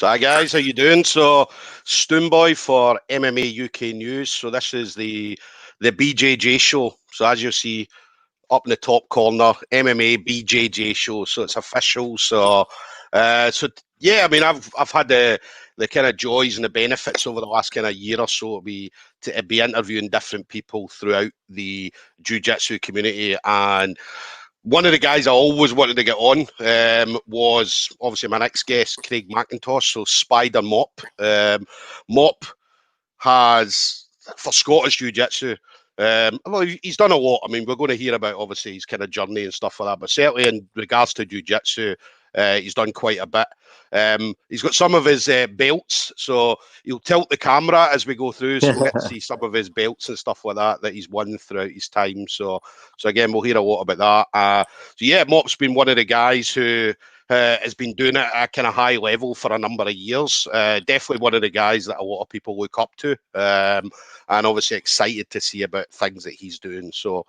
So, hi guys, how you doing? So, Stoomboy for MMA UK News. So, this is the BJJ show. So, as you see up in the top corner, MMA BJJ show. So, it's official. So, yeah, I mean, I've had the kind of joys and the benefits over the last kind of year or so to be interviewing different people throughout the jiu-jitsu community. And one of the guys I always wanted to get on was obviously my next guest, Craig McIntosh, so Spider Mop. Mop has, for Scottish Jiu-Jitsu, well, he's done a lot. I mean, we're going to hear about, obviously, his kind of journey and stuff like that, but certainly in regards to Jiu-Jitsu, he's done quite a bit. He's got some of his belts, so he'll tilt the camera as we go through, so we'll get to see some of his belts and stuff like that he's won throughout his time. So again, we'll hear a lot about that. So yeah, Mop's been one of the guys who has been doing it at a kind of high level for a number of years. Definitely one of the guys that a lot of people look up to, and obviously excited to see about things that he's doing. So,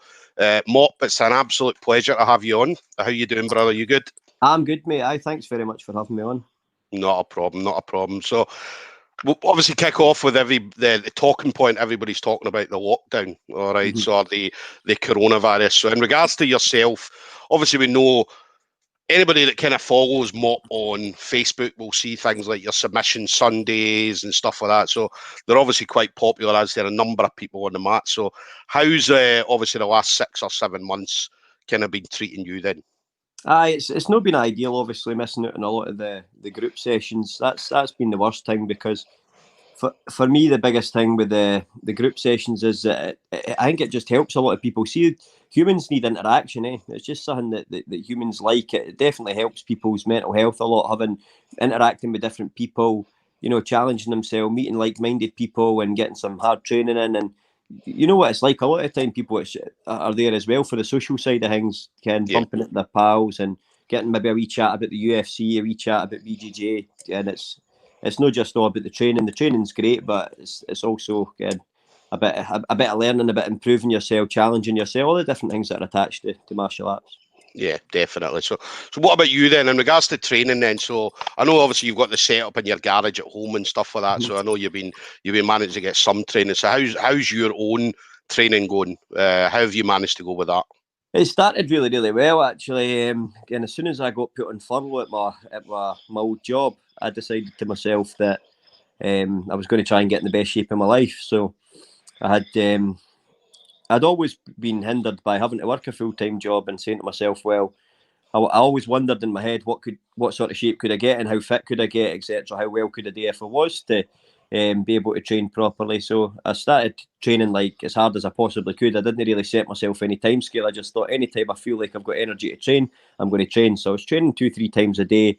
Mop, it's an absolute pleasure to have you on. How you doing, brother? You good? I'm good, mate. Thanks very much for having me on. Not a problem, not a problem. So, we'll obviously kick off with the talking point. Everybody's talking about the lockdown, all right? Mm-hmm. So the coronavirus. So in regards to yourself, obviously we know anybody that kind of follows Mop on Facebook will see things like your submission Sundays and stuff like that. So they're obviously quite popular, as there are a number of people on the mat. So how's obviously the last 6 or 7 months kind of been treating you then? It's not been ideal, obviously, missing out on a lot of the group sessions. That's been the worst thing, because for me, the biggest thing with the group sessions is that I think it just helps a lot of people. See, humans need interaction, eh? It's just something that humans like. It definitely helps people's mental health a lot, interacting with different people, challenging themselves, meeting like-minded people and getting some hard training in. And you know what it's like, a lot of the time people are there as well for the social side of things, bumping into their pals and getting maybe a wee chat about the UFC, a wee chat about BJJ. And it's not just all about the training. The training's great, but it's also a bit of learning, a bit of improving yourself, challenging yourself, all the different things that are attached to martial arts. Yeah, definitely. So what about you then in regards to training then? So I know obviously you've got the setup in your garage at home and stuff like that. Mm-hmm. So I know you've been managing to get some training. So how's your own training going? How have you managed to go with that? It started really, really well, actually. And as soon as I got put on furlough at my old job, I decided to myself that I was going to try and get in the best shape of my life. So I'd always been hindered by having to work a full-time job and saying to myself, well, I always wondered in my head what sort of shape could I get and how fit could I get, etc. How well could I do if I was to be able to train properly. So I started training like as hard as I possibly could. I didn't really set myself any time scale. I just thought anytime I feel like I've got energy to train, I'm going to train. So I was training 2-3 times a day.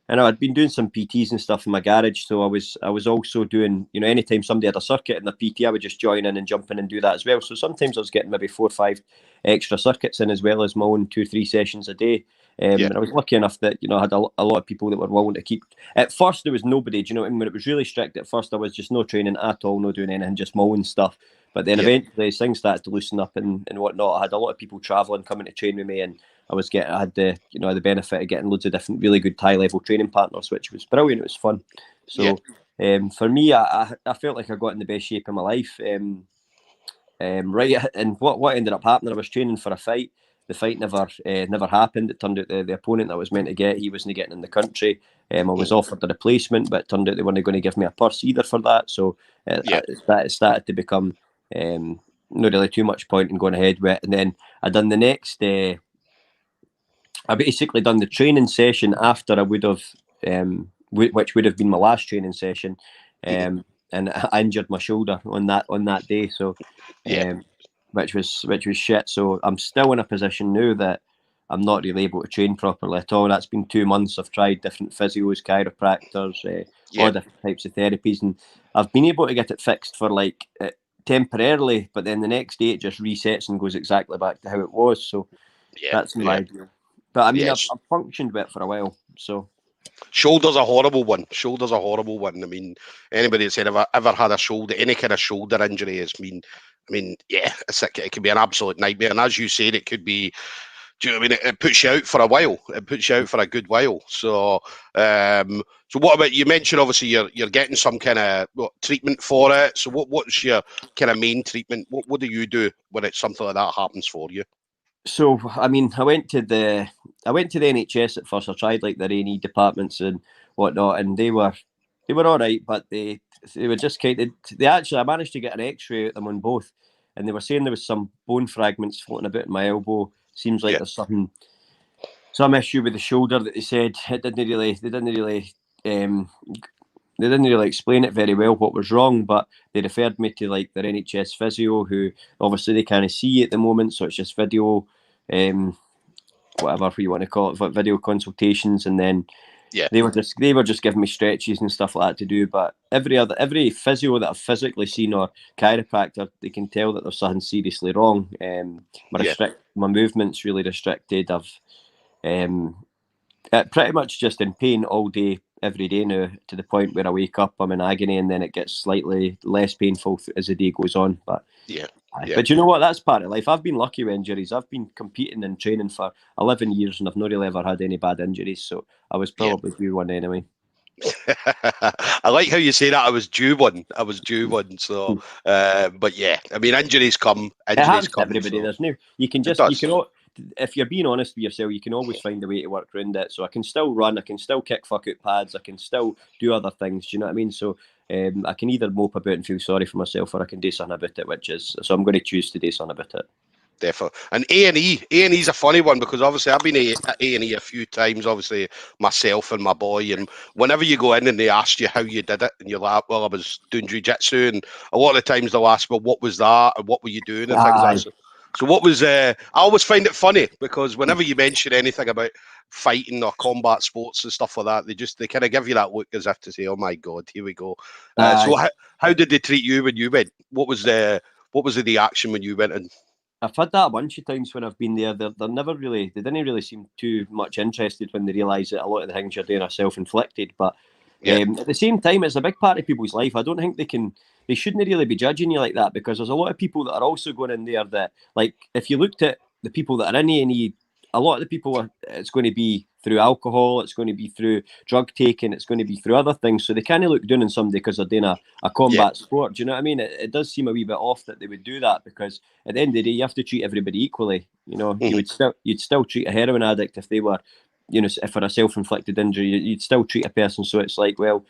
And I'd been doing some PTs and stuff in my garage. So I was also doing, anytime somebody had a circuit in the PT, I would just join in and jump in and do that as well. So sometimes I was getting maybe 4 or 5 extra circuits in, as well as my own 2-3 sessions a day. And I was lucky enough that, I had a lot of people that were willing to keep. At first, there was nobody, do you know what I mean? When it was really strict at first, I was just no training at all, no doing anything, just my own stuff. But then eventually things started to loosen up and whatnot. I had a lot of people travelling, coming to train with me, and I had the the benefit of getting loads of different really good high level training partners, which was brilliant. It was fun. So for me, I felt like I got in the best shape of my life. Right, and what ended up happening, I was training for a fight. The fight never happened. It turned out the opponent that I was meant to get, he wasn't getting in the country. I was offered a replacement, but it turned out they weren't going to give me a purse either for that. So it started to become not really too much point in going ahead with it. And then I done the next. I basically done the training session after I would have, which would have been my last training session, and I injured my shoulder on that day. So, which was shit. So I'm still in a position now that I'm not really able to train properly at all. That's been 2 months. I've tried different physios, chiropractors, all different types of therapies, and I've been able to get it fixed for like temporarily, but then the next day it just resets and goes exactly back to how it was. So that's my ideal. But I mean, I've functioned with it for a while. So shoulder's a horrible one. I mean, anybody that said I've ever had a shoulder, any kind of shoulder injury, it can be an absolute nightmare. And as you said, it could be Do you know what I mean? It puts you out for a while. It puts you out for a good while. So, so what about, you mentioned obviously you're getting some kind of treatment for it. So what's your kind of main treatment? What do you do when it's something like that happens for you? So, I mean, I went to the NHS at first. I tried like their A&E departments and whatnot, and they were all right, but they were just kind of, they actually, I managed to get an X-ray at them on both, and they were saying there was some bone fragments floating about in my elbow. Seems like Yeah. there's some issue with the shoulder that they said they didn't really explain it very well what was wrong, but they referred me to like their NHS physio, who obviously they can't see at the moment, so it's just video, whatever you want to call it, video consultations, and then Yeah. they were just giving me stretches and stuff like that to do. But every physio that I've physically seen or chiropractor, they can tell that there's something seriously wrong. My movement's really restricted. I've pretty much just in pain all day, every day now, to the point where I wake up, I'm in agony, and then it gets slightly less painful as the day goes on. But Yeah. But you know what? That's part of life. I've been lucky with injuries. I've been competing and training for 11 years, and I've not really ever had any bad injuries. So I was probably due one anyway. I like how you say that. I was due one. So, but yeah, I mean, injuries come. It happens to everybody. So There's no. You can if you're being honest with yourself, you can always find a way to work around it. So I can still run. I can still kick fuck out pads. I can still do other things. Do you know what I mean? So I can either mope about and feel sorry for myself, or I can do something about it. So I'm going to choose to do something about it. Definitely. And A&E is a funny one, because obviously I've been at A&E a few times, obviously myself and my boy, and whenever you go in and they ask you how you did it, and you're like, well, I was doing jiu-jitsu, and a lot of the times they'll ask, well, what was that, and what were you doing, and things like that. So what was, I always find it funny, because whenever you mention anything about fighting or combat sports and stuff like that, they kind of give you that look as if to say, oh my God, here we go. So how did they treat you when you went? What was the reaction when you went in? I've had that a bunch of times when I've been there. They didn't really seem too much interested when they realise that a lot of the things you're doing are self-inflicted. But at the same time, it's a big part of people's life. I don't think they shouldn't really be judging you like that, because there's a lot of people that are also going in there that, like, if you looked at the people that are in A&E, a lot of the people it's going to be through alcohol, it's going to be through drug taking, it's going to be through other things. So they kind of look down on somebody because they're doing a combat sport. Do you know what I mean? It does seem a wee bit off that they would do that, because at the end of the day, you have to treat everybody equally. You know, you'd still treat a heroin addict if they were, you know, if for a self-inflicted injury, you'd still treat a person. So it's like, well,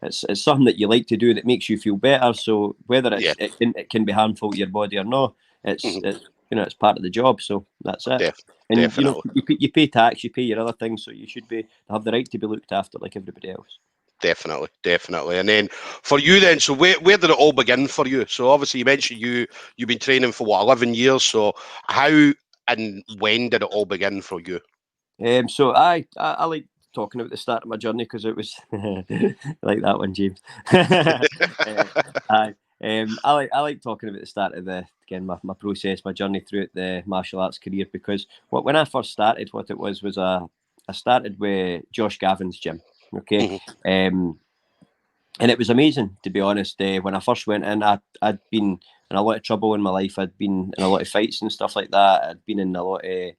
it's something that you like to do that makes you feel better. So whether it can be harmful to your body or not, it's you know, it's part of the job. So that's it. And Definitely. you know, you pay tax, you pay your other things, so you should have the right to be looked after like everybody else. Definitely. And then for you then, so where did it all begin for you? So obviously you mentioned you've been training for 11 years. So how and when did it all begin for you? So I like talking about the start of my journey, because it was like that one, James. I like talking about the start of my process, my journey throughout the martial arts career, because when I first started, what it was I started with Josh Gavin's gym. Okay. And it was amazing, to be honest. When I first went in, I'd been in a lot of trouble in my life. I'd been in a lot of fights and stuff like that. I'd been in a lot of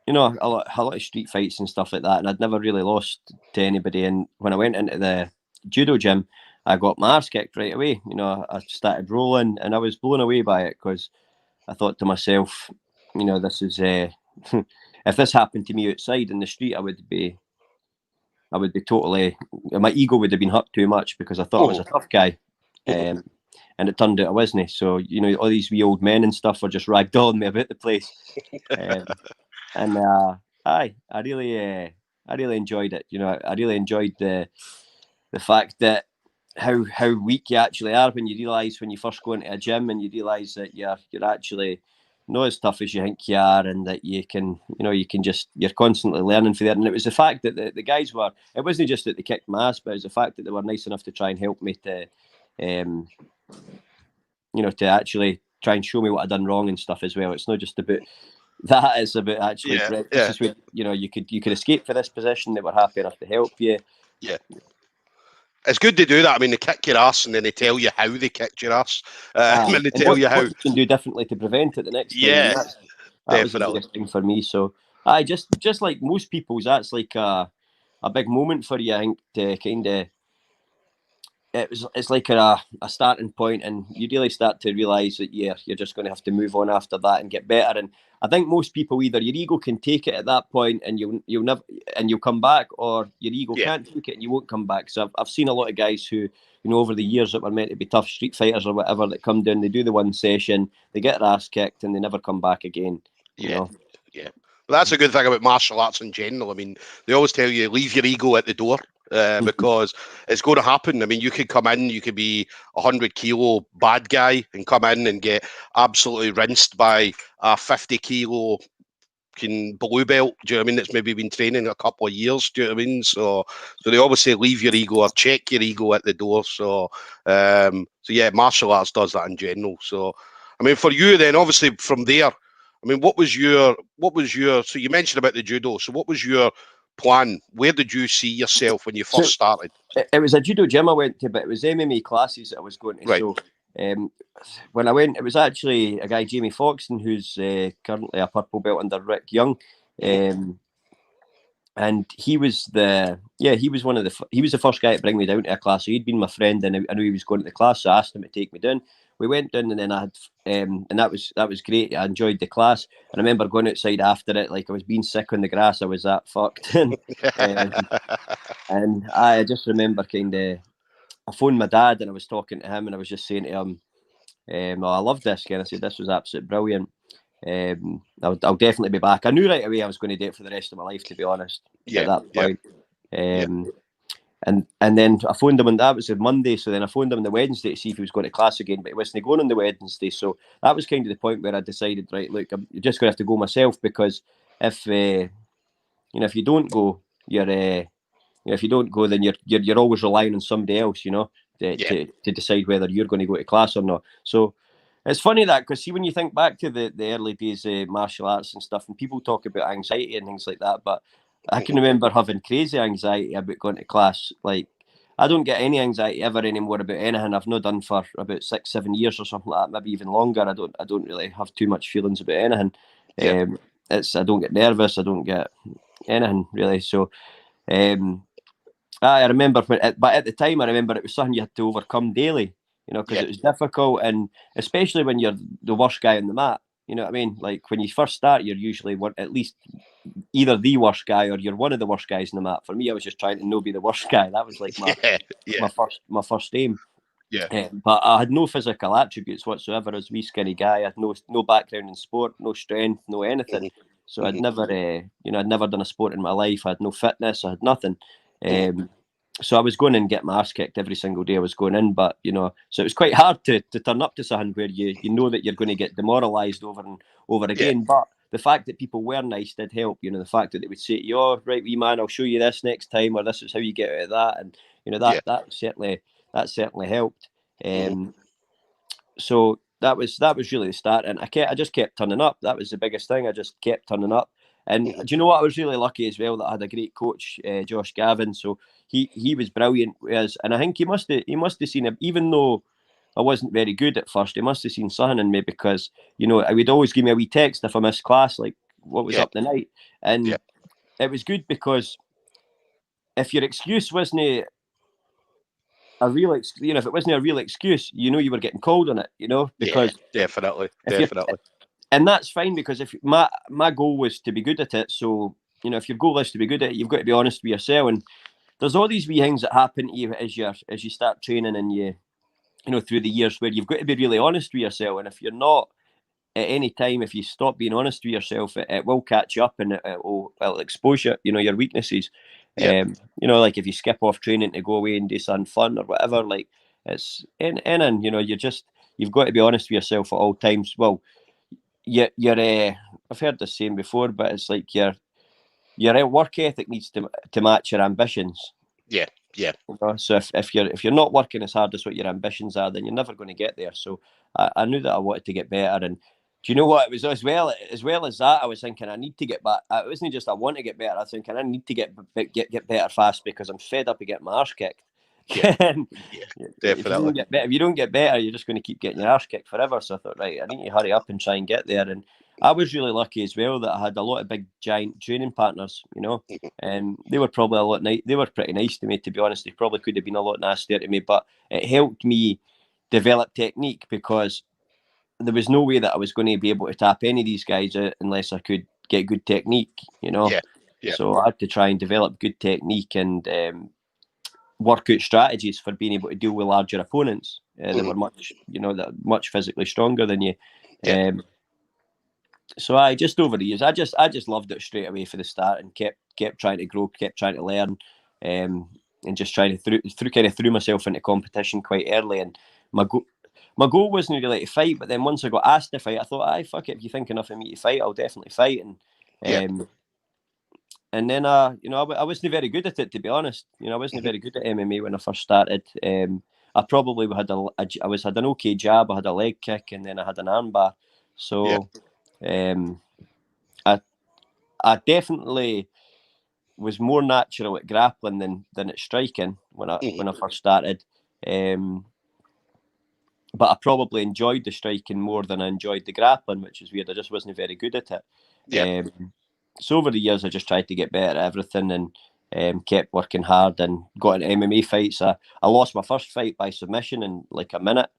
you know, a lot of street fights and stuff like that, and I'd never really lost to anybody. And when I went into the judo gym, I got my arse kicked right away. You know, I started rolling, and I was blown away by it, because I thought to myself, you know, this is if this happened to me outside in the street, I would be totally, my ego would have been hurt too much, because I thought I was a tough guy. And it turned out I wasn't. So, you know, all these wee old men and stuff were just ragdolling me about the place. And I really enjoyed it. You know, I really enjoyed the fact that how weak you actually are when you realise, when you first go into a gym and you realise that you're actually not as tough as you think you are, and that you're constantly learning for that. And it was the fact that the guys were, it wasn't just that they kicked my ass, but it was the fact that they were nice enough to try and help me to, you know, to actually try and show me what I'd done wrong and stuff as well. It's not just about that, it's about actually this is where, you know, you could escape for this position. They were happy enough to help you. Yeah. It's good to do that. I mean, they kick your ass and then they tell you how they kicked your ass. And they tell you how you can do differently to prevent it the next time. Yeah. That was the biggest thing for me. So I just like most people's, that's like a big moment for you, I think, to kind of, it's like a starting point, and you really start to realise that you're just going to have to move on after that and get better. And I think most people, either your ego can take it at that point and you'll never, and you'll come back, or your ego can't take it and you won't come back. So I've seen a lot of guys who, over the years, that were meant to be tough street fighters or whatever, that come down, they do the one session, they get their ass kicked, and they never come back again. You know? Yeah. Well, that's a good thing about martial arts in general. I mean, they always tell you, leave your ego at the door, because it's going to happen. I mean, you could come in, you could be 100-kilo bad guy and come in and get absolutely rinsed by a 50-kilo blue belt. Do you know what I mean? That's maybe been training a couple of years. Do you know what I mean? So they always say, leave your ego or check your ego at the door. So yeah, martial arts does that in general. So, I mean, for you then, obviously from there, I mean, what was your, so you mentioned about the judo. So what was your plan? Where did you see yourself when you first started? It was a judo gym I went to, but it was MMA classes that I was going to. Right. So when I went, it was actually a guy, Jamie Foxton, who's currently a purple belt under Rick Young. And he was the first guy to bring me down to a class. So he'd been my friend, and I knew he was going to the class, so I asked him to take me down. We went down, and then I had, and that was great. I enjoyed the class, and I remember going outside after it, like I was being sick on the grass. I was that fucked, and I just remember I phoned my dad, and I was talking to him, and I was just saying to him, I love this guy. I said this was absolutely brilliant. I'll definitely be back. I knew right away I was going to do it for the rest of my life, to be honest. At that point. And then I phoned him, and that was a Monday. So then I phoned him on the Wednesday to see if he was going to class again, but he wasn't going on the Wednesday. So that was kind of the point where I decided, right, look, I'm just going to have to go myself, because if if you don't go, if you don't go, then you're always relying on somebody else, to decide whether you're going to go to class or not. So it's funny that, because see, when you think back to the early days of martial arts and stuff, and people talk about anxiety and things like that, but I can remember having crazy anxiety about going to class. Like, I don't get any anxiety ever anymore about anything. I've not done for about 6-7 years or something like that, maybe even longer. I don't really have too much feelings about anything. I don't get nervous. I don't get anything really. So, I remember, but at the time, I remember it was something you had to overcome daily, because it was difficult, and especially when you're the worst guy on the mat. You know what I mean? Like, when you first start, you're usually at least either the worst guy or you're one of the worst guys on the mat. For me, I was just trying to not be the worst guy. That was like my first aim. But I had no physical attributes whatsoever as a wee skinny guy. I had no background in sport, no strength, no anything. So I'd never, I'd never done a sport in my life. I had no fitness. I had nothing. So I was going in and get my ass kicked every single day I was going in. But, so it was quite hard to turn up to something where you know that you're going to get demoralised over and over again. But the fact that people were nice did help. The fact that they would say to you, "Oh, right, wee man, I'll show you this next time," or "This is how you get out of that." And, that certainly helped. So that was really the start. And I just kept turning up. That was the biggest thing. I just kept turning up. And do you know what? I was really lucky as well that I had a great coach, Josh Gavin. So he was brilliant. And I think he must have seen him, even though I wasn't very good at first. He must have seen something in me, because I would always give me a wee text if I missed class, like what was up the night. And it was good, because if your excuse wasn't a real, if it wasn't a real excuse, you were getting called on it. Because definitely. And that's fine, because if my goal was to be good at it, so if your goal is to be good at it, you've got to be honest with yourself. And there's all these wee things that happen to you as you start training, and you through the years, where you've got to be really honest with yourself. And if you're not, at any time, if you stop being honest with yourself, it will catch you up, and it'll expose you, your weaknesses. Like if you skip off training to go away and do something fun or whatever, like it's you've got to be honest with yourself at all times. Well, you're I've heard this saying before, but it's like your work ethic needs to match your ambitions. So if you're not working as hard as what your ambitions are, then you're never going to get there. So I knew that I wanted to get better. And do you know what? It was as well as that, I was thinking I need to get back. It wasn't just I want to get better. I was thinking I need to get better fast, because I'm fed up of getting my arse kicked. Definitely. If you don't get better, you're just going to keep getting your arse kicked forever. So I thought, right, I need to hurry up and try and get there. And I was really lucky as well that I had a lot of big giant training partners, you know, and they were probably a lot nice. They were pretty nice to me, to be honest. They probably could have been a lot nastier to me, but it helped me develop technique, because there was no way that I was going to be able to tap any of these guys out unless I could get good technique, you know. Yeah. So I had to try and develop good technique and work out strategies for being able to deal with larger opponents that were much physically stronger than you. Yeah. So I just over the years, I just loved it straight away for the start, and kept trying to grow, kept trying to learn, and just trying to threw myself into competition quite early. And my goal wasn't really to fight, but then once I got asked to fight, I thought, "Aye, fuck it, if you think enough of me to fight, I'll definitely fight." And then I wasn't very good at it, to be honest. I wasn't very good at MMA when I first started. I probably had had an okay jab, I had a leg kick, and then I had an armbar. So I definitely was more natural at grappling than at striking when I first started. But I probably enjoyed the striking more than I enjoyed the grappling, which is weird. I just wasn't very good at it. So over the years, I just tried to get better at everything, and kept working hard and got into MMA fights. I lost my first fight by submission in like a minute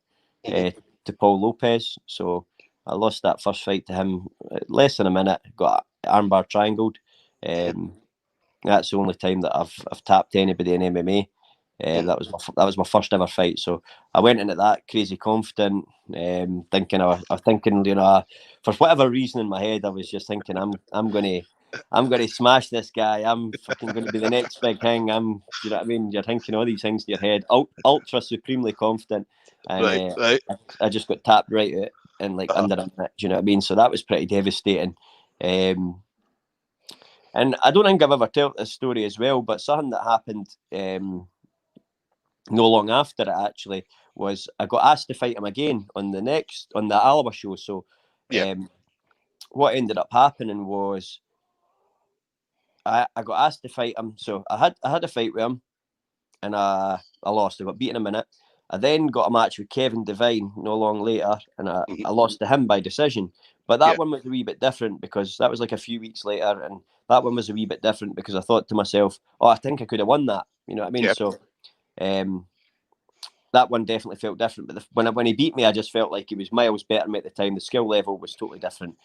to Paul Lopez. So I lost that first fight to him less than a minute. Got armbar triangled. That's the only time that I've tapped anybody in MMA. That was my first ever fight. So I went into that crazy confident, thinking I was thinking, for whatever reason in my head, I was just thinking I'm gonna smash this guy. I'm fucking gonna be the next big thing. You know what I mean? You're thinking all these things in your head, ultra supremely confident, and Right. I just got tapped right out in like under a minute. Do you know what I mean? So that was pretty devastating. And I don't think I've ever told this story as well, but something that happened no long after it actually was I got asked to fight him again on the Alaba show. So what ended up happening was I got asked to fight him. So I had a fight with him, and I lost. I got beaten a minute. I then got a match with Kevin Devine no long later, and I lost to him by decision. But that one was a wee bit different, because that was like a few weeks later, and that one was a wee bit different because I thought to myself, "Oh, I think I could have won that." You know what I mean? So that one definitely felt different. But when he beat me, I just felt like he was miles better than me at the time. The skill level was totally different.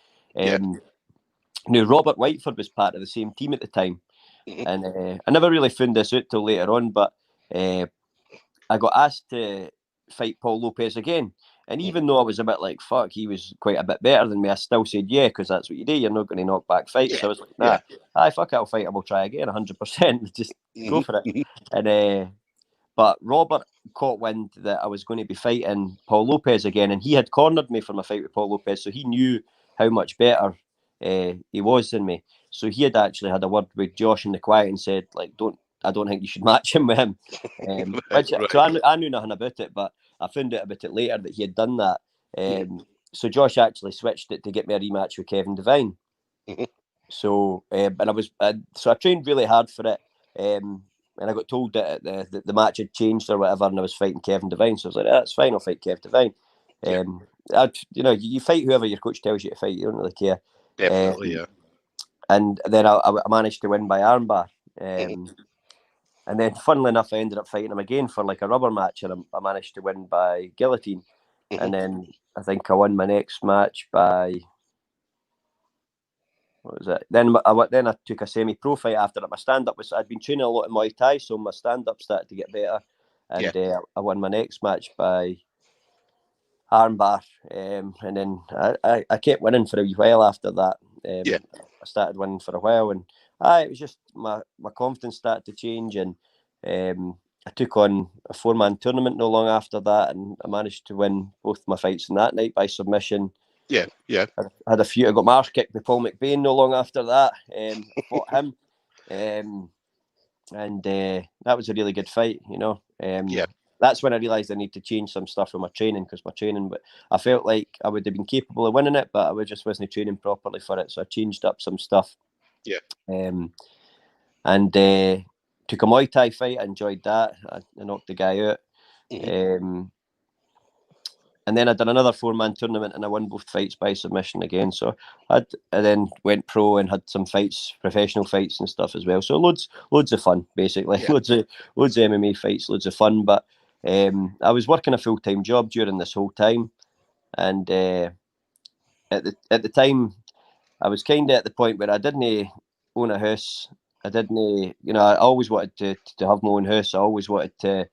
Now, Robert Whiteford was part of the same team at the time, and I never really found this out till later on, but I got asked to fight Paul Lopez again. And even though I was a bit like, fuck, he was quite a bit better than me, I still said, yeah, because that's what you do. You're not going to knock back fights. So I was like, nah, fuck it, I'll fight him. I'll try again, 100%. Just go for it. And but Robert caught wind that I was going to be fighting Paul Lopez again, and he had cornered me for my fight with Paul Lopez, so he knew how much better he was than me. So he had actually had a word with Josh in the quiet and said, like, I don't think you should match him with him. So I knew nothing about it, but I found out about it later that he had done that. So Josh actually switched it to get me a rematch with Kevin Devine. So, so I trained really hard for it. And I got told that the match had changed or whatever, and I was fighting Kevin Devine. So I was like, that's fine, I'll fight Kev Devine. You fight whoever your coach tells you to fight. You don't really care. Definitely, And then I managed to win by armbar. And then, funnily enough, I ended up fighting him again for like a rubber match, and I managed to win by guillotine. And then I think I won my next match by... What was it? Then I took a semi-pro fight after that. My stand-up I'd been training a lot in Muay Thai, so my stand-up started to get better. And I won my next match by armbar. And then I kept winning for a wee while after that. I started winning for a while, and it was just my confidence started to change, and I took on a 4-man tournament no long after that, and I managed to win both my fights in that night by submission. I had a few. I got my arse kicked by Paul McBain no long after that. I fought him, and that was a really good fight. That's when I realised I need to change some stuff with my training, because my training, I felt like I would have been capable of winning it, but I just wasn't training properly for it. So I changed up some stuff. And took a Muay Thai fight. I enjoyed that. I knocked the guy out. then I did another 4-man tournament and I won both fights by submission again. So I then went pro and had some fights, professional fights and stuff as well. So loads of fun, basically. Yeah. Loads of MMA fights, loads of fun. But I was working a full-time job during this whole time, and at the time I was kind of at the point where I didn't own a house. I didn't, I always wanted to have my own house. I always wanted to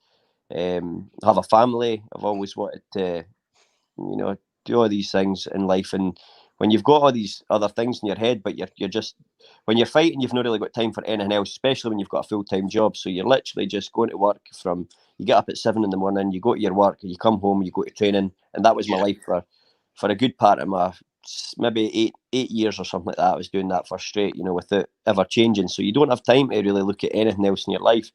have a family. I've always wanted to, do all these things in life. And when you've got all these other things in your head, but you're just, when you're fighting, you've not really got time for anything else, especially when you've got a full-time job. So you're literally just going to work you get up at 7 a.m, you go to your work, you come home, you go to training. And that was my life for a good part of my, maybe eight years or something like that. I was doing that for straight, without ever changing. So you don't have time to really look at anything else in your life.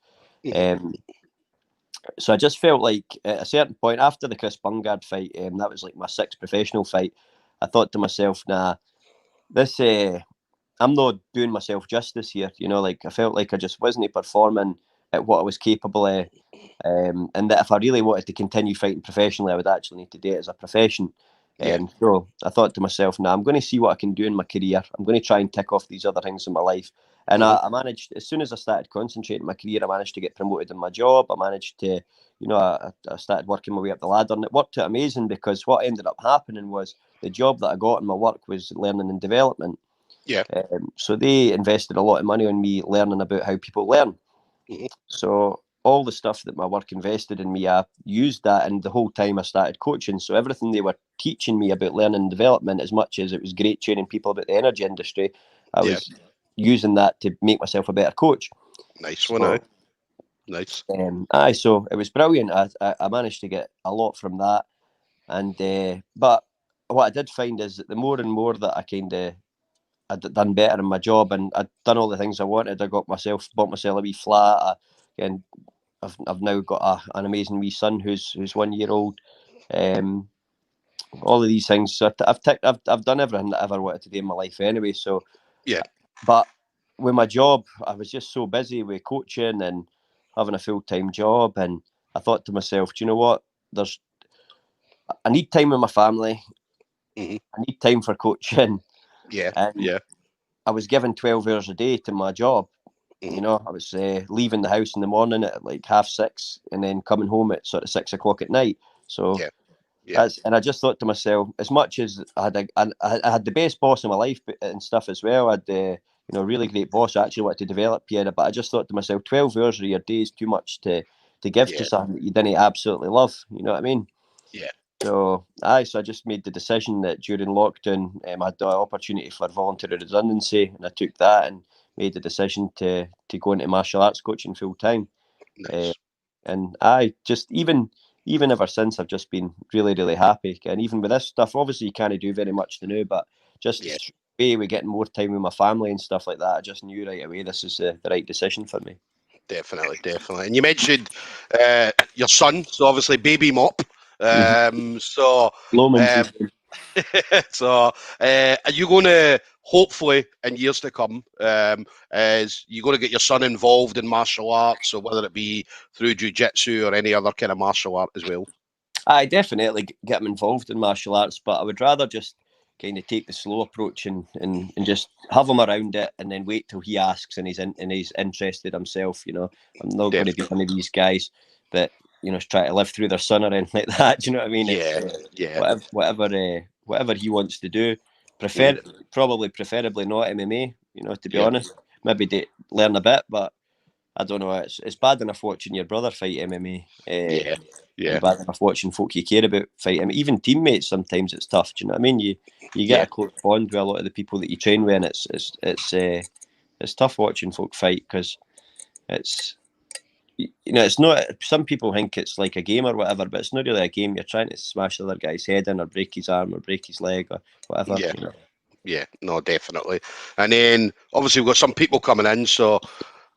So I just felt like at a certain point after the Chris Bungard fight, that was like my 6th professional fight, I thought to myself, nah, this, I'm not doing myself justice here. Like I felt like I just wasn't performing at what I was capable of. And that if I really wanted to continue fighting professionally, I would actually need to do it as a profession. So I thought to myself, nah, I'm going to see what I can do in my career. I'm going to try and tick off these other things in my life. And I managed, as soon as I started concentrating my career, I managed to get promoted in my job. I managed to, I started working my way up the ladder, and it worked out amazing, because what ended up happening was the job that I got in my work was learning and development. Yeah. So they invested a lot of money on me learning about how people learn. So all the stuff that my work invested in me, I used that, and the whole time I started coaching. So everything they were teaching me about learning and development, as much as it was great training people about the energy industry, I was using that to make myself a better coach. Nice one, eh? Nice. So it was brilliant. I managed to get a lot from that, and but what I did find is that the more and more that I'd done better in my job, and I'd done all the things I wanted. I bought myself a wee flat. And I've now got an amazing wee son who's 1 year old. All of these things. So I've done everything that I ever wanted to do in my life anyway. So but with my job, I was just so busy with coaching and having a full-time job, and I thought to myself, do you know what? I need time with my family. I need time for coaching. I was given 12 hours a day to my job. I was leaving the house in the morning at like 6:30, and then coming home at sort of 6 o'clock at night. So and I just thought to myself, as much as I had the best boss in my life and stuff as well, I had really great boss. I actually wanted to develop here, but I just thought to myself, 12 hours of your day is too much to give to something that you didn't absolutely love. You know what I mean? So I just made the decision that during lockdown, I had the opportunity for voluntary redundancy, and I took that and made the decision to go into martial arts coaching full time. Nice. And I just even ever since, I've just been really, really happy. And even with this stuff, obviously you can't do very much to know, but just we're getting more time with my family and stuff like that. I just knew right away this is the right decision for me. Definitely. And you mentioned your son, so obviously baby mop. So are you going to, hopefully in years to come, is you going to get your son involved in martial arts, so whether it be through jiu-jitsu or any other kind of martial art as well? I definitely get him involved in martial arts, but I would rather just kind of take the slow approach and just have him around it, and then wait till he asks and he's interested himself. I'm not going to be one of these guys that try to live through their son or anything like that. Do you know what I mean? Whatever he wants to do. Preferably not MMA. To be honest, maybe learn a bit, but I don't know. It's bad enough watching your brother fight MMA. And bad enough watching folk you care about fight. I mean, even teammates, sometimes it's tough. Do you know what I mean? You get a close bond with a lot of the people that you train with, and it's tough watching folk fight, because it's it's not. Some people think it's like a game or whatever, but it's not really a game. You're trying to smash the other guy's head in, or break his arm, or break his leg, or whatever. Yeah, no, definitely. And then obviously we've got some people coming in. So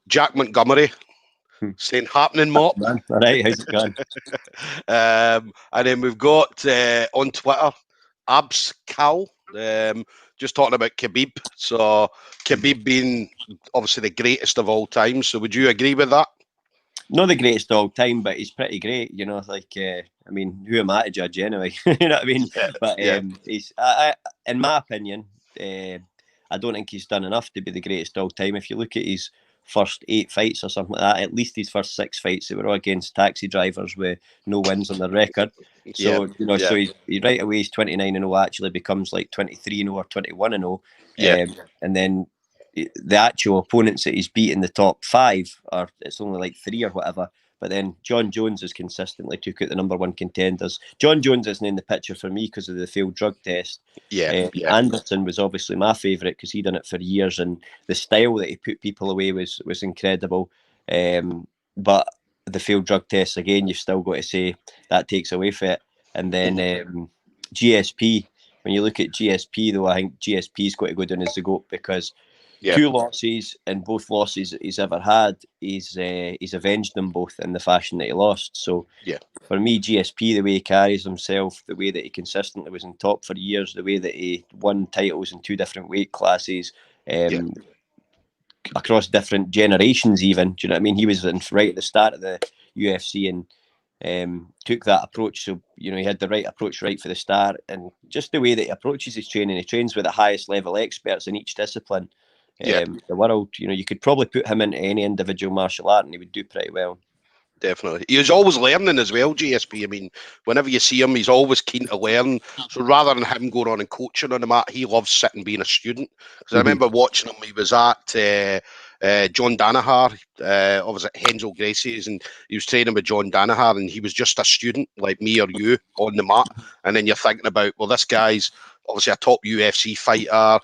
Jack Montgomery saying happening mop. All right, how's it going? And then we've got on Twitter Abs Cal, just talking about Khabib. So Khabib being obviously the greatest of all time. So would you agree with that? not the greatest of all time, but he's pretty great. You know, like I mean, who am I to judge anyway? You know what I mean? But he's, in my opinion, I don't think he's done enough to be the greatest of all time. If you look at his first 8 fights or something like that, at least his first 6 fights, they were all against taxi drivers with no wins on their record. So so he right away he's 29-0, actually becomes like 23-0 or 21-0, and then the actual opponents that he's beat in the top 5 are, it's only like 3 or whatever. But then John Jones has consistently took out the number 1 contenders. John Jones isn't in the picture for me because of the failed drug test. Anderson was obviously my favourite because he done it for years, and the style that he put people away was incredible. But the failed drug test, again, you've still got to say that takes away from it. And then GSP, when you look at GSP, though, I think GSP's got to go down as the GOAT because 2 losses, and both losses that he's ever had, he's avenged them both in the fashion that he lost. So for me, GSP, the way he carries himself, the way that he consistently was in top for years, the way that he won titles in 2 different weight classes, across different generations even, do you know what I mean? He was right at the start of the UFC and took that approach. So, you know, he had the right approach right for the start, and just the way that he approaches his training, he trains with the highest level experts in each discipline. The world, you know, you could probably put him into any individual martial art and he would do pretty well. Definitely. He was always learning as well, GSP. I mean, whenever you see him, he's always keen to learn. So rather than him going on and coaching on the mat, he loves sitting being a student. Because I remember watching him, he was at John Danaher, I was at Hensel Gracie's, and he was training with John Danaher, and he was just a student like me or you on the mat. And then you're thinking about, well, this guy's obviously a top UFC fighter,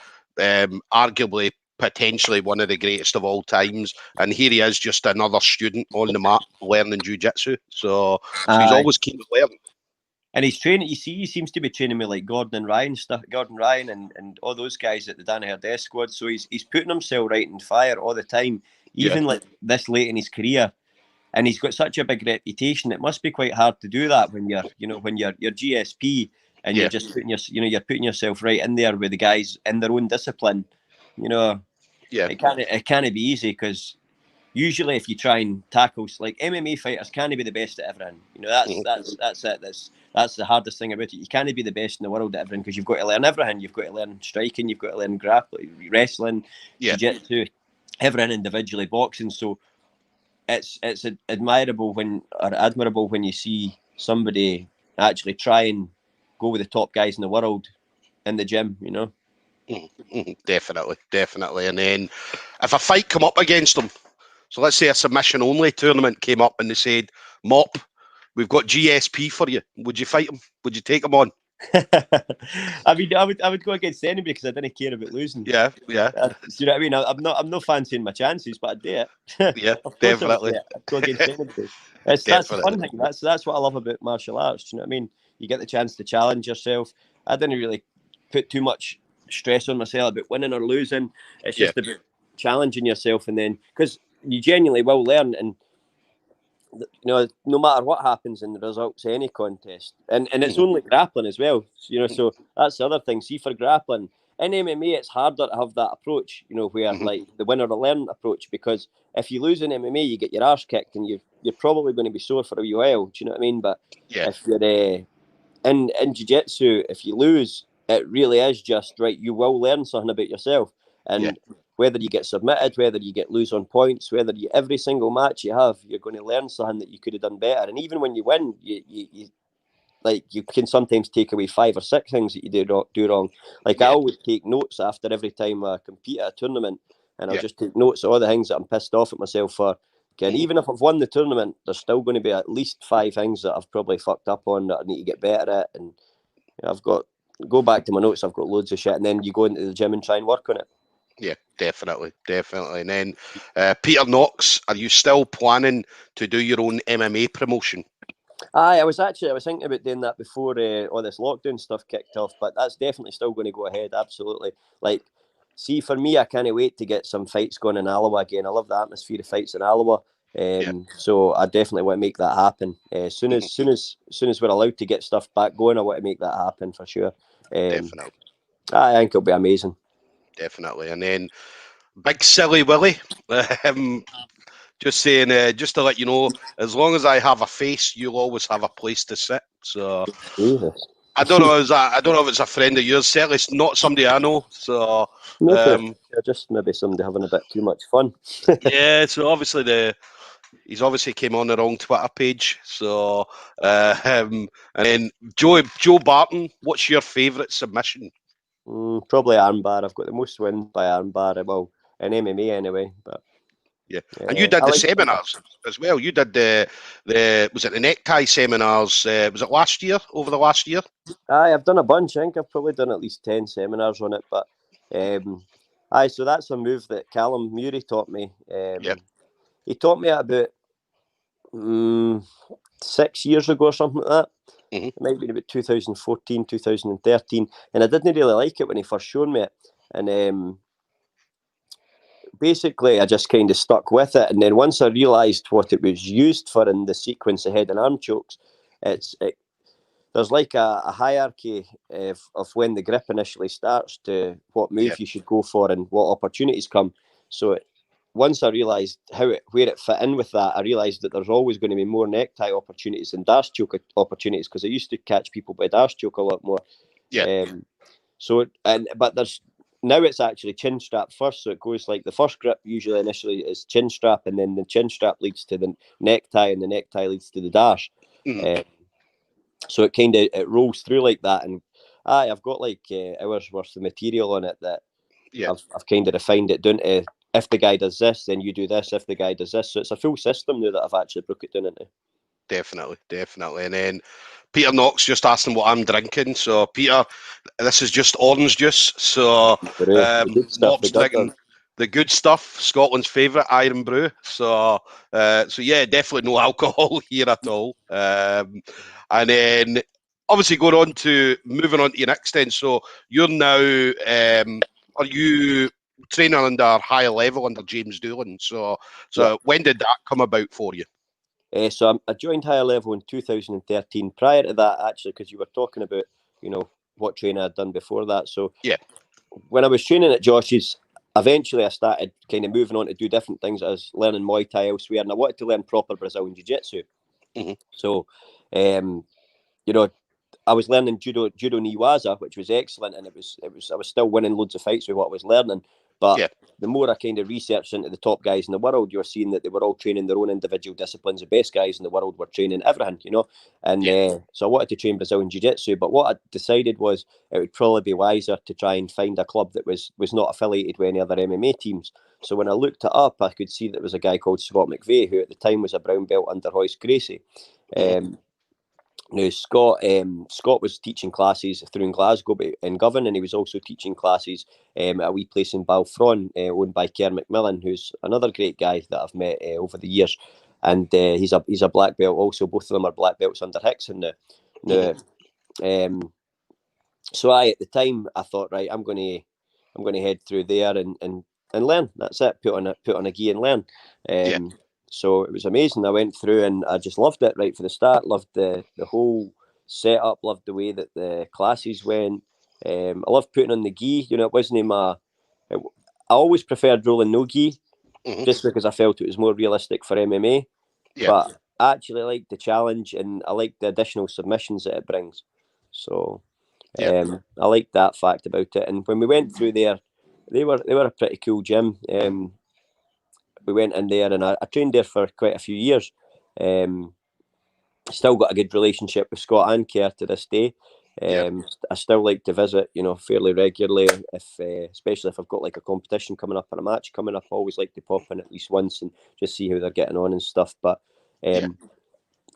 arguably potentially one of the greatest of all times, and here he is, just another student on the mat learning jiu-jitsu. So he's always keen to learn. And he's training, you see, he seems to be training with like Gordon Ryan and all those guys at the Danaher Death Squad. So he's putting himself right in fire all the time, even like this late in his career. And he's got such a big reputation. It must be quite hard to do that when you're GSP and you're just putting you're putting yourself right in there with the guys in their own discipline. You know, it can't be easy because usually if you try and tackle, like MMA fighters can't be the best at everything. You know, that's it. That's the hardest thing about it. You can't be the best in the world at everything because you've got to learn everything. You've got to learn striking, you've got to learn grappling, wrestling, jiu-jitsu, everything individually, boxing. So it's admirable when you see somebody actually try and go with the top guys in the world in the gym, you know. Definitely. And then if a fight come up against them, so let's say a submission only tournament came up and they said, Mop, we've got GSP for you, would you fight him? Would you take him on? I mean, I would go against anybody because I didn't care about losing. You know what I mean? I'm not fancying my chances, but I'd do it. Definitely. I'd go against anybody. That's the fun thing. That's what I love about martial arts. Do you know what I mean? You get the chance to challenge yourself. I didn't really put too much stress on myself about winning or losing. It's just about challenging yourself, and then because you genuinely will learn, and you know, no matter what happens in the results of any contest, and it's only grappling as well, you know. So that's the other thing. See, for grappling in MMA, it's harder to have that approach, you know, where like the winner will learn approach, because if you lose in MMA, you get your arse kicked, and you're probably going to be sore for a while. Do you know what I mean? But if you're in jiu-jitsu, if you lose, it really is just right. You will learn something about yourself, and whether you get submitted, whether you lose on points, every single match you have, you're going to learn something that you could have done better. And even when you win, you can sometimes take away 5 or 6 things that you do wrong. Like I always take notes after every time I compete at a tournament, and I'll just take notes of all the things that I'm pissed off at myself for. And even if I've won the tournament, there's still going to be at least 5 things that I've probably fucked up on that I need to get better at. And I've got go back to my notes. I've got loads of shit, and then you go into the gym and try and work on it. Yeah, definitely. And then, Peter Knox, are you still planning to do your own MMA promotion? I was thinking about doing that before all this lockdown stuff kicked off, but that's definitely still going to go ahead. Absolutely. Like, see, for me, I can't wait to get some fights going in Alloa again. I love the atmosphere of fights in Alloa. So I definitely want to make that happen. As soon as we're allowed to get stuff back going, I want to make that happen for sure. Definitely. I think it'll be amazing. Definitely. And then Big Silly Willie, Just saying, just to let you know, as long as I have a face, you'll always have a place to sit. So Jesus. I don't know. I don't know if it's a friend of yours. Certainly, it's not somebody I know. So No, just maybe somebody having a bit too much fun. yeah. So obviously he's obviously came on the wrong Twitter page. So and then Joe Barton, what's your favourite submission? Probably armbar. I've got the most wins by armbar. Well, in MMA anyway. But Yeah, and you did I the like seminars as well. You did the was it the necktie seminars? Was it last year? Over the last year? I've done a bunch. I think I've probably done at least 10 seminars on it. But so that's a move that Callum Murray taught me. Yeah. He taught me about 6 years ago or something like that. Mm-hmm. It might have been about 2014, 2013. And I didn't really like it when he first showed me it. And basically, I just kind of stuck with it. And then once I realised what it was used for in the sequence of head and arm chokes, there's like a hierarchy of when the grip initially starts to what move you should go for and what opportunities come. So once I realised where it fit in with that, I realised that there's always going to be more necktie opportunities than dash choke opportunities, because I used to catch people by dash choke a lot more. Yeah. But there's now it's actually chin strap first, so it goes like the first grip usually initially is chin strap, and then the chin strap leads to the necktie, and the necktie leads to the dash. So it kind of it rolls through like that, and I've got like hours worth of material on it that I've kind of refined it down to, if the guy does this, then you do this. If the guy does this, so it's a full system now that I've actually broke it down into. Definitely. And then Peter Knox just asking what I'm drinking. So Peter, this is just orange juice. So Knox drinking the good stuff, Scotland's favourite Iron Brew. So yeah, definitely no alcohol here at all. And then obviously moving on to your next then. So you're now are you training under higher level under James Doolan? So when did that come about for you? So I joined higher level in 2013. Prior to that, actually, because you were talking about, what training I'd done before that. So when I was training at Josh's, eventually I started kind of moving on to do different things. I was learning Muay Thai elsewhere, and I wanted to learn proper Brazilian Jiu-Jitsu. Mm-hmm. So, I was learning judo niwaza, which was excellent, and I was still winning loads of fights with what I was learning. But the more I kind of researched into the top guys in the world, you were seeing that they were all training their own individual disciplines. The best guys in the world were training everything, And so I wanted to train Brazilian Jiu-Jitsu. But what I decided was it would probably be wiser to try and find a club that was not affiliated with any other MMA teams. So when I looked it up, I could see that there was a guy called Scott McVeigh, who at the time was a brown belt under Royce Gracie. Now, Scott was teaching classes through in Glasgow in Govan, and he was also teaching classes at a wee place in Balfron, owned by Kerr McMillan, who's another great guy that I've met over the years. And he's a black belt also. Both of them are black belts under Hickson now. So at the time I thought, right, I'm going to head through there and learn. That's it. Put on a gi and learn. So it was amazing. I went through and I just loved it right for the start. Loved the whole setup. Loved the way that the classes went. I loved putting on the gi. It wasn't I always preferred rolling no gi, just because I felt it was more realistic for MMA. But I actually liked the challenge, and I liked the additional submissions that it brings. So I liked that fact about it. And when we went through there, they were a pretty cool gym. We went in there, and I trained there for quite a few years. Still got a good relationship with Scott and Kerr to this day. I still like to visit, fairly regularly, especially if I've got like a competition coming up or a match coming up. I always like to pop in at least once and just see how they're getting on and stuff. But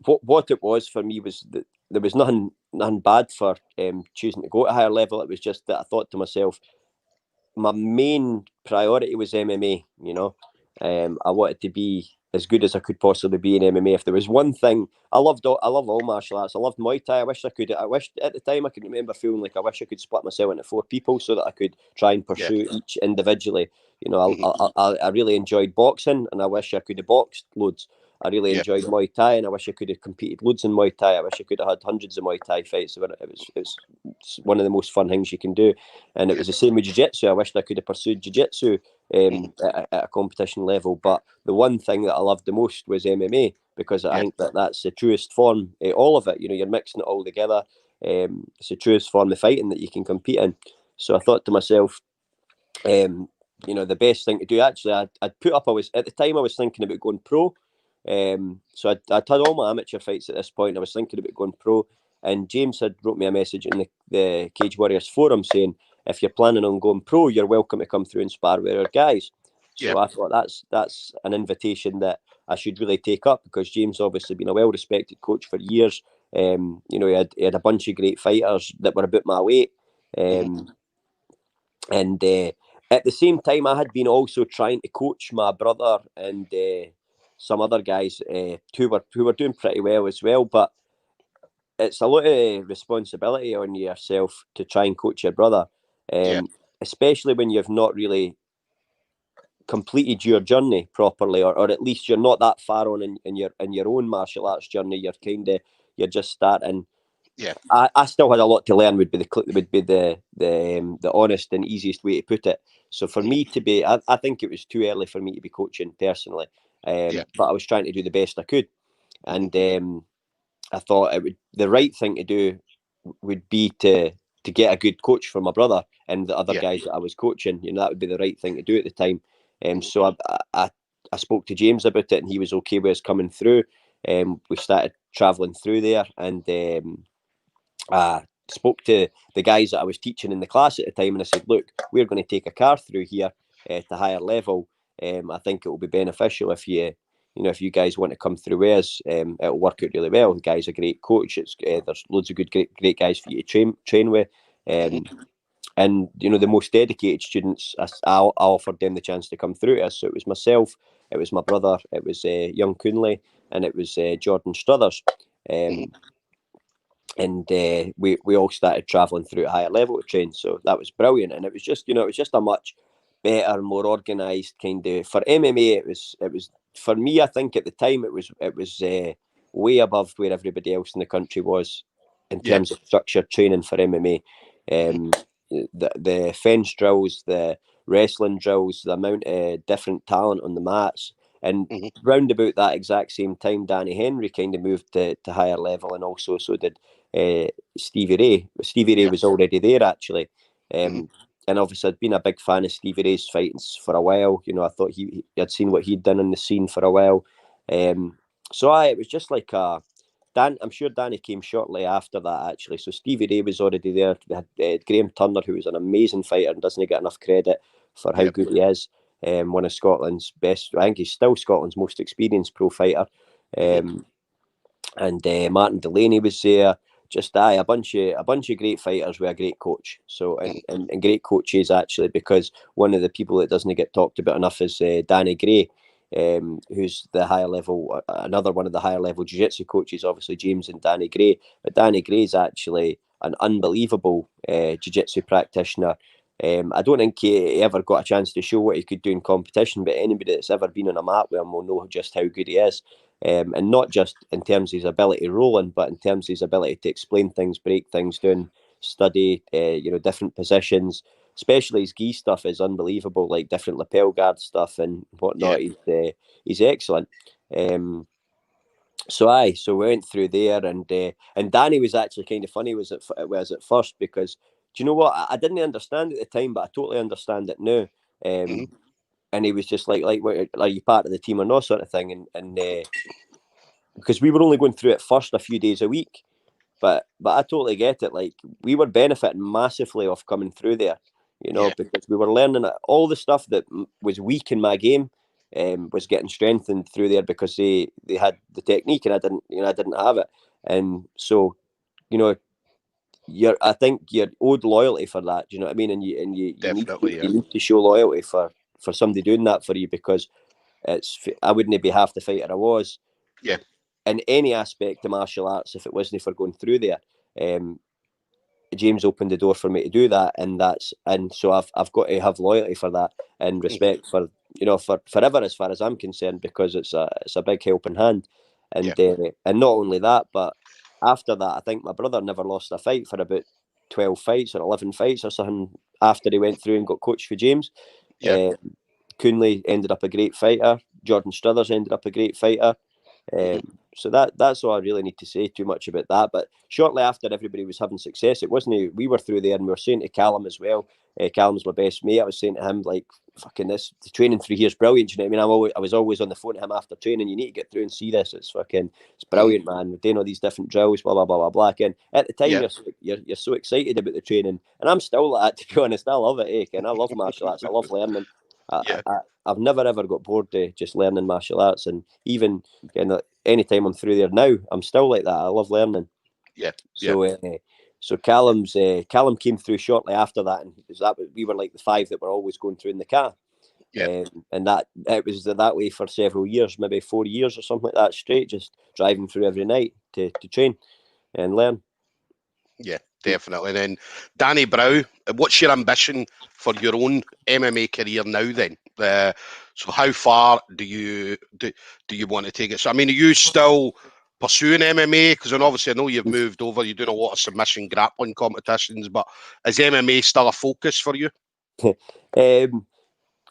what it was for me was that there was nothing bad for choosing to go to a higher level. It was just that I thought to myself, my main priority was MMA. I wanted to be as good as I could possibly be in MMA. If there was one thing, I love all martial arts. I loved Muay Thai. I wish at the time I could remember feeling like I wish I could split myself into 4 people so that I could try and pursue each individually. I really enjoyed boxing, and I wish I could have boxed loads. I really enjoyed Muay Thai, and I wish I could have competed loads in Muay Thai. I wish I could have had hundreds of Muay Thai fights. It's one of the most fun things you can do. And it was the same with Jiu-Jitsu. I wished I could have pursued Jiu-Jitsu at a competition level. But the one thing that I loved the most was MMA, because I think that's the truest form, all of it. You're mixing it all together. It's the truest form of fighting that you can compete in. So I thought to myself, the best thing to do, actually, I'd put up, at the time I was thinking about going pro. So I'd had all my amateur fights at this point. I was thinking about going pro, and James had wrote me a message in the Cage Warriors forum saying, if you're planning on going pro, you're welcome to come through and spar with our guys. So I thought that's an invitation that I should really take up, because James obviously been a well-respected coach for years. He had a bunch of great fighters that were about my weight. And at the same time, I had been also trying to coach my brother and some other guys who were doing pretty well as well. But it's a lot of responsibility on yourself to try and coach your brother, especially when you've not really completed your journey properly, or at least you're not that far on in your own martial arts journey. You're just starting. Yeah. I still had a lot to learn. Would be the honest and easiest way to put it. So for me to be, I think it was too early for me to be coaching personally. But I was trying to do the best I could, and I thought the right thing to do would be to get a good coach for my brother and the other guys that I was coaching. That would be the right thing to do at the time. So I spoke to James about it, and he was okay with us coming through. We started traveling through there, and I spoke to the guys that I was teaching in the class at the time, and I said, look, we're going to take a car through here to higher level. I think it will be beneficial if you guys want to come through with us. It'll work out really well. The guy's a great coach. There's loads of great guys for you to train with. And the most dedicated students, I offered them the chance to come through to us. So it was myself, it was my brother, it was young Coonley, and it was Jordan Struthers. And we all started travelling through a higher level to train, so that was brilliant. And it was just a much better, more organised kind of, for MMA. It was for me, I think at the time it was way above where everybody else in the country was in terms of structured training for MMA. The fence drills, the wrestling drills, the amount of different talent on the mats. And round about that exact same time, Danny Henry kind of moved to higher level, and also so did Stevie Ray. Stevie Ray was already there, actually. And obviously I'd been a big fan of Stevie Ray's fights for a while. I thought I'd seen what he'd done in the scene for a while. So it was just like I'm sure Danny came shortly after that, actually. So Stevie Ray was already there. They had Graham Turner, who was an amazing fighter and doesn't get enough credit for how good he is. One of Scotland's best. I think he's still Scotland's most experienced pro fighter. And Martin Delaney was there. Just a bunch of great fighters with a great coach. So and great coaches, actually, because one of the people that doesn't get talked about enough is Danny Gray. Who's the higher level, another one of the higher level jiu-jitsu coaches, obviously James and Danny Gray. But Danny Gray is actually an unbelievable jiu-jitsu practitioner. I don't think he ever got a chance to show what he could do in competition, but anybody that's ever been on a mat with him will know just how good he is. And not just in terms of his ability rolling, but in terms of his ability to explain things, break things down, study, different positions. Especially his gi stuff is unbelievable, like different lapel guard stuff and whatnot. He's excellent. So we went through there, and Danny was actually kind of funny. Was at first, because do you know what? I didn't understand at the time, but I totally understand it now. And he was just like, are you part of the team or not, sort of thing, and because we were only going through it first a few days a week. But I totally get it. Like, we were benefiting massively off coming through there, because we were learning all the stuff that was weak in my game, was getting strengthened through there, because they had the technique and I didn't have it. And so, I think you're owed loyalty for that. Do you know what I mean? And you need to show loyalty for somebody doing that for you, because I wouldn't be half the fighter I was. Yeah. In any aspect of martial arts, if it wasn't for going through there. James opened the door for me to do that, and so I've got to have loyalty for that, and respect for forever, as far as I'm concerned, because it's a big helping hand. And and not only that, but after that, I think my brother never lost a fight for about 12 fights or 11 fights or something after he went through and got coached for James. Coonley ended up a great fighter. Jordan Struthers ended up a great fighter. So that's all I really need to say too much about that. But shortly after everybody was having success, it wasn't, we were through there and we were saying to Callum as well. Callum's my best mate. I was saying to him, like, fucking the training through here is brilliant. You know what I mean? I was always on the phone to him after training. You need to get through and see this. It's brilliant, man. We're doing all these different drills, blah blah blah blah blah. And at the time, you're so excited about the training, and I'm still like that, to be honest. I love it, and I love martial arts. I love learning. I've never ever got bored just learning martial arts, and even anytime I'm through there now, I'm still like that. I love learning. So Callum came through shortly after that, and we were like the 5 that were always going through in the car. And that it was that way for several years, maybe 4 years or something like that straight, just driving through every night to train and learn. Yeah, definitely. And then Danny Brow, what's your ambition for your own MMA career now then? So how far do you want to take it? So I mean, are you still pursuing MMA? Because obviously I know you've moved over, you're doing a lot of submission grappling competitions, but is MMA still a focus for you?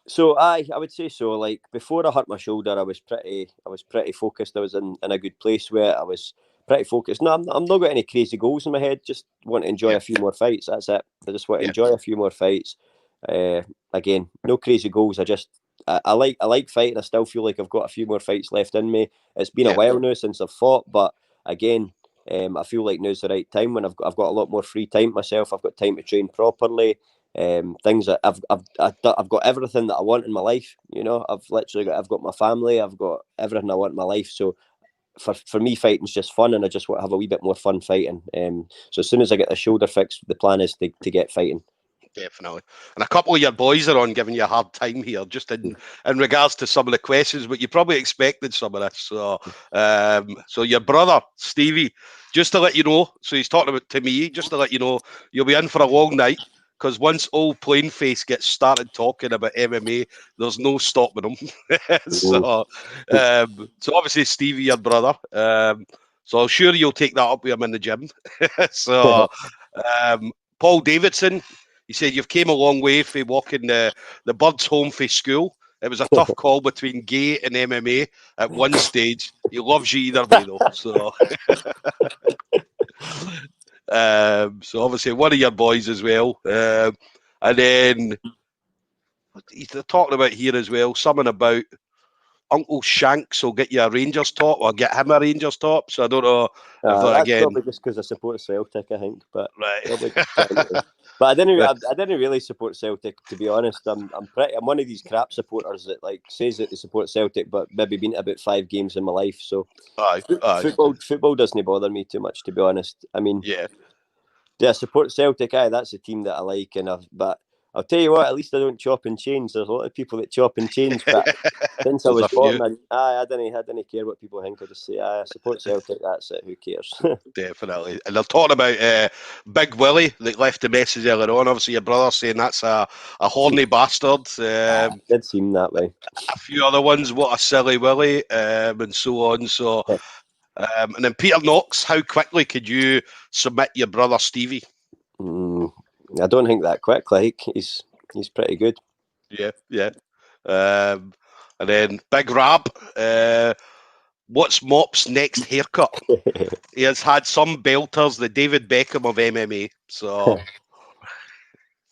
So I would say so. Like before I hurt my shoulder, I was pretty focused. I was in a good place where I was pretty focused. No, I'm not got any crazy goals in my head. Just want to enjoy a few more fights. That's it. I just want to enjoy a few more fights. Again, no crazy goals. I like fighting. I still feel like I've got a few more fights left in me. It's been a while now since I've fought, but again, I feel like now's the right time when I've got a lot more free time myself. I've got time to train properly. Things that I've got everything that I want in my life. You know, I've got my family. I've got everything I want in my life. So for me, fighting's just fun, and I just want to have a wee bit more fun fighting. So as soon as I get the shoulder fixed, the plan is to get fighting. Definitely. And a couple of your boys are on giving you a hard time here, just in regards to some of the questions, but you probably expected some of this. So, so your brother, Stevie, just to let you know, so he's talking about to me, just to let you know, you'll be in for a long night, because once old Plainface gets started talking about MMA, there's no stopping him. So obviously Stevie, your brother, so I'm sure you'll take that up with him in the gym. So, Paul Davidson, he said, you've came a long way for walking the birds home from school. It was a tough call between gay and MMA at one stage. He loves you either way, though. So, so obviously one of your boys as well. And then he's talking about here as well, something about Uncle Shanks will get you a Rangers top or get him a Rangers top. So I don't know if that, that's again, probably just because I support Celtic, I think. But right. But I didn't really support Celtic, to be honest. I'm one of these crap supporters that like says that they support Celtic, but maybe been to about 5 games in my life. So football doesn't bother me too much, to be honest. I mean, support Celtic. That's a team that I like, but I'll tell you what, at least I don't chop and change. There's a lot of people that chop and change, but since I was born, I didn't care what people think. I just say, I support Celtic. That's it. Who cares? Definitely. And they're talking about Big Willie that left the message earlier on. Obviously, your brother saying that's a horny bastard. It did seem that way. A few other ones, what a silly Willie, and so on. So, and then Peter Knox, how quickly could you submit your brother Stevie? I don't think that quick. Like he's pretty good. Yeah. And then Big Rab, what's Mop's next haircut? He has had some belters, the David Beckham of MMA. So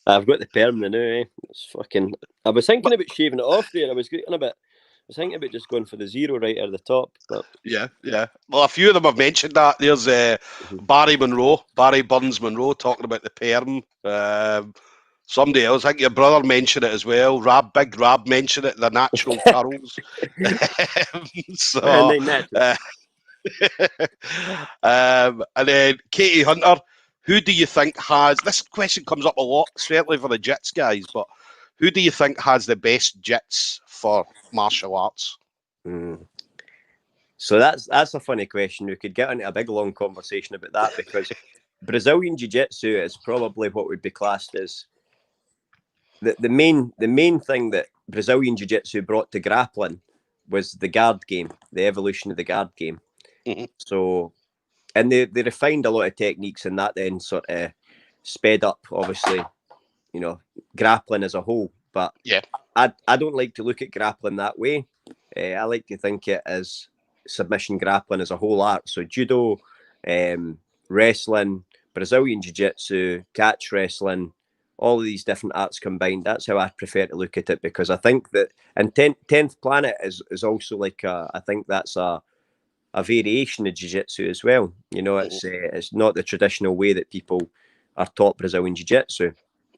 I've got the perm now. It's fucking. I was thinking about shaving it off there. I was thinking about just going for the zero right at the top. But yeah. Well, a few of them have mentioned that. There's Barry Burns Monroe, talking about the perm. Somebody else, I think your brother mentioned it as well. Big Rab mentioned it, the natural curls. So, and then Katie Hunter, who do you think has, this question comes up a lot, certainly for the Jits guys, but who do you think has the best Jits for martial arts? So that's a funny question. We could get into a big long conversation about that, because Brazilian Jiu-Jitsu is probably what would be classed as the main thing that Brazilian Jiu-Jitsu brought to grappling was the guard game, the evolution of the guard game. So, and they refined a lot of techniques, and that then sort of sped up, obviously, grappling as a whole. But Yeah. I don't like to look at grappling that way. I like to think it as submission grappling as a whole art. So judo, wrestling, Brazilian jiu-jitsu, catch wrestling, all of these different arts combined. That's how I prefer to look at it, because I think that, and 10th Planet is also like I think that's a variation of jiu-jitsu as well. You know, it's not the traditional way that people are taught Brazilian jiu-jitsu.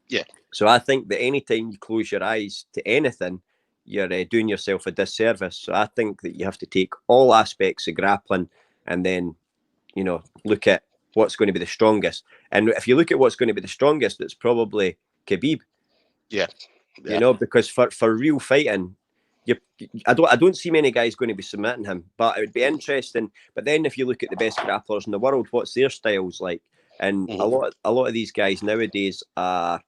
Yeah. So I think that anytime you close your eyes to anything, you're doing yourself a disservice. So I think that you have to take all aspects of grappling and then, you know, look at what's going to be the strongest. And if you look at what's going to be the strongest, it's probably Khabib. Yeah. You know, because for real fighting, I don't see many guys going to be submitting him, but it would be interesting. But then if you look at the best grapplers in the world, what's their styles like? And a lot of these guys nowadays are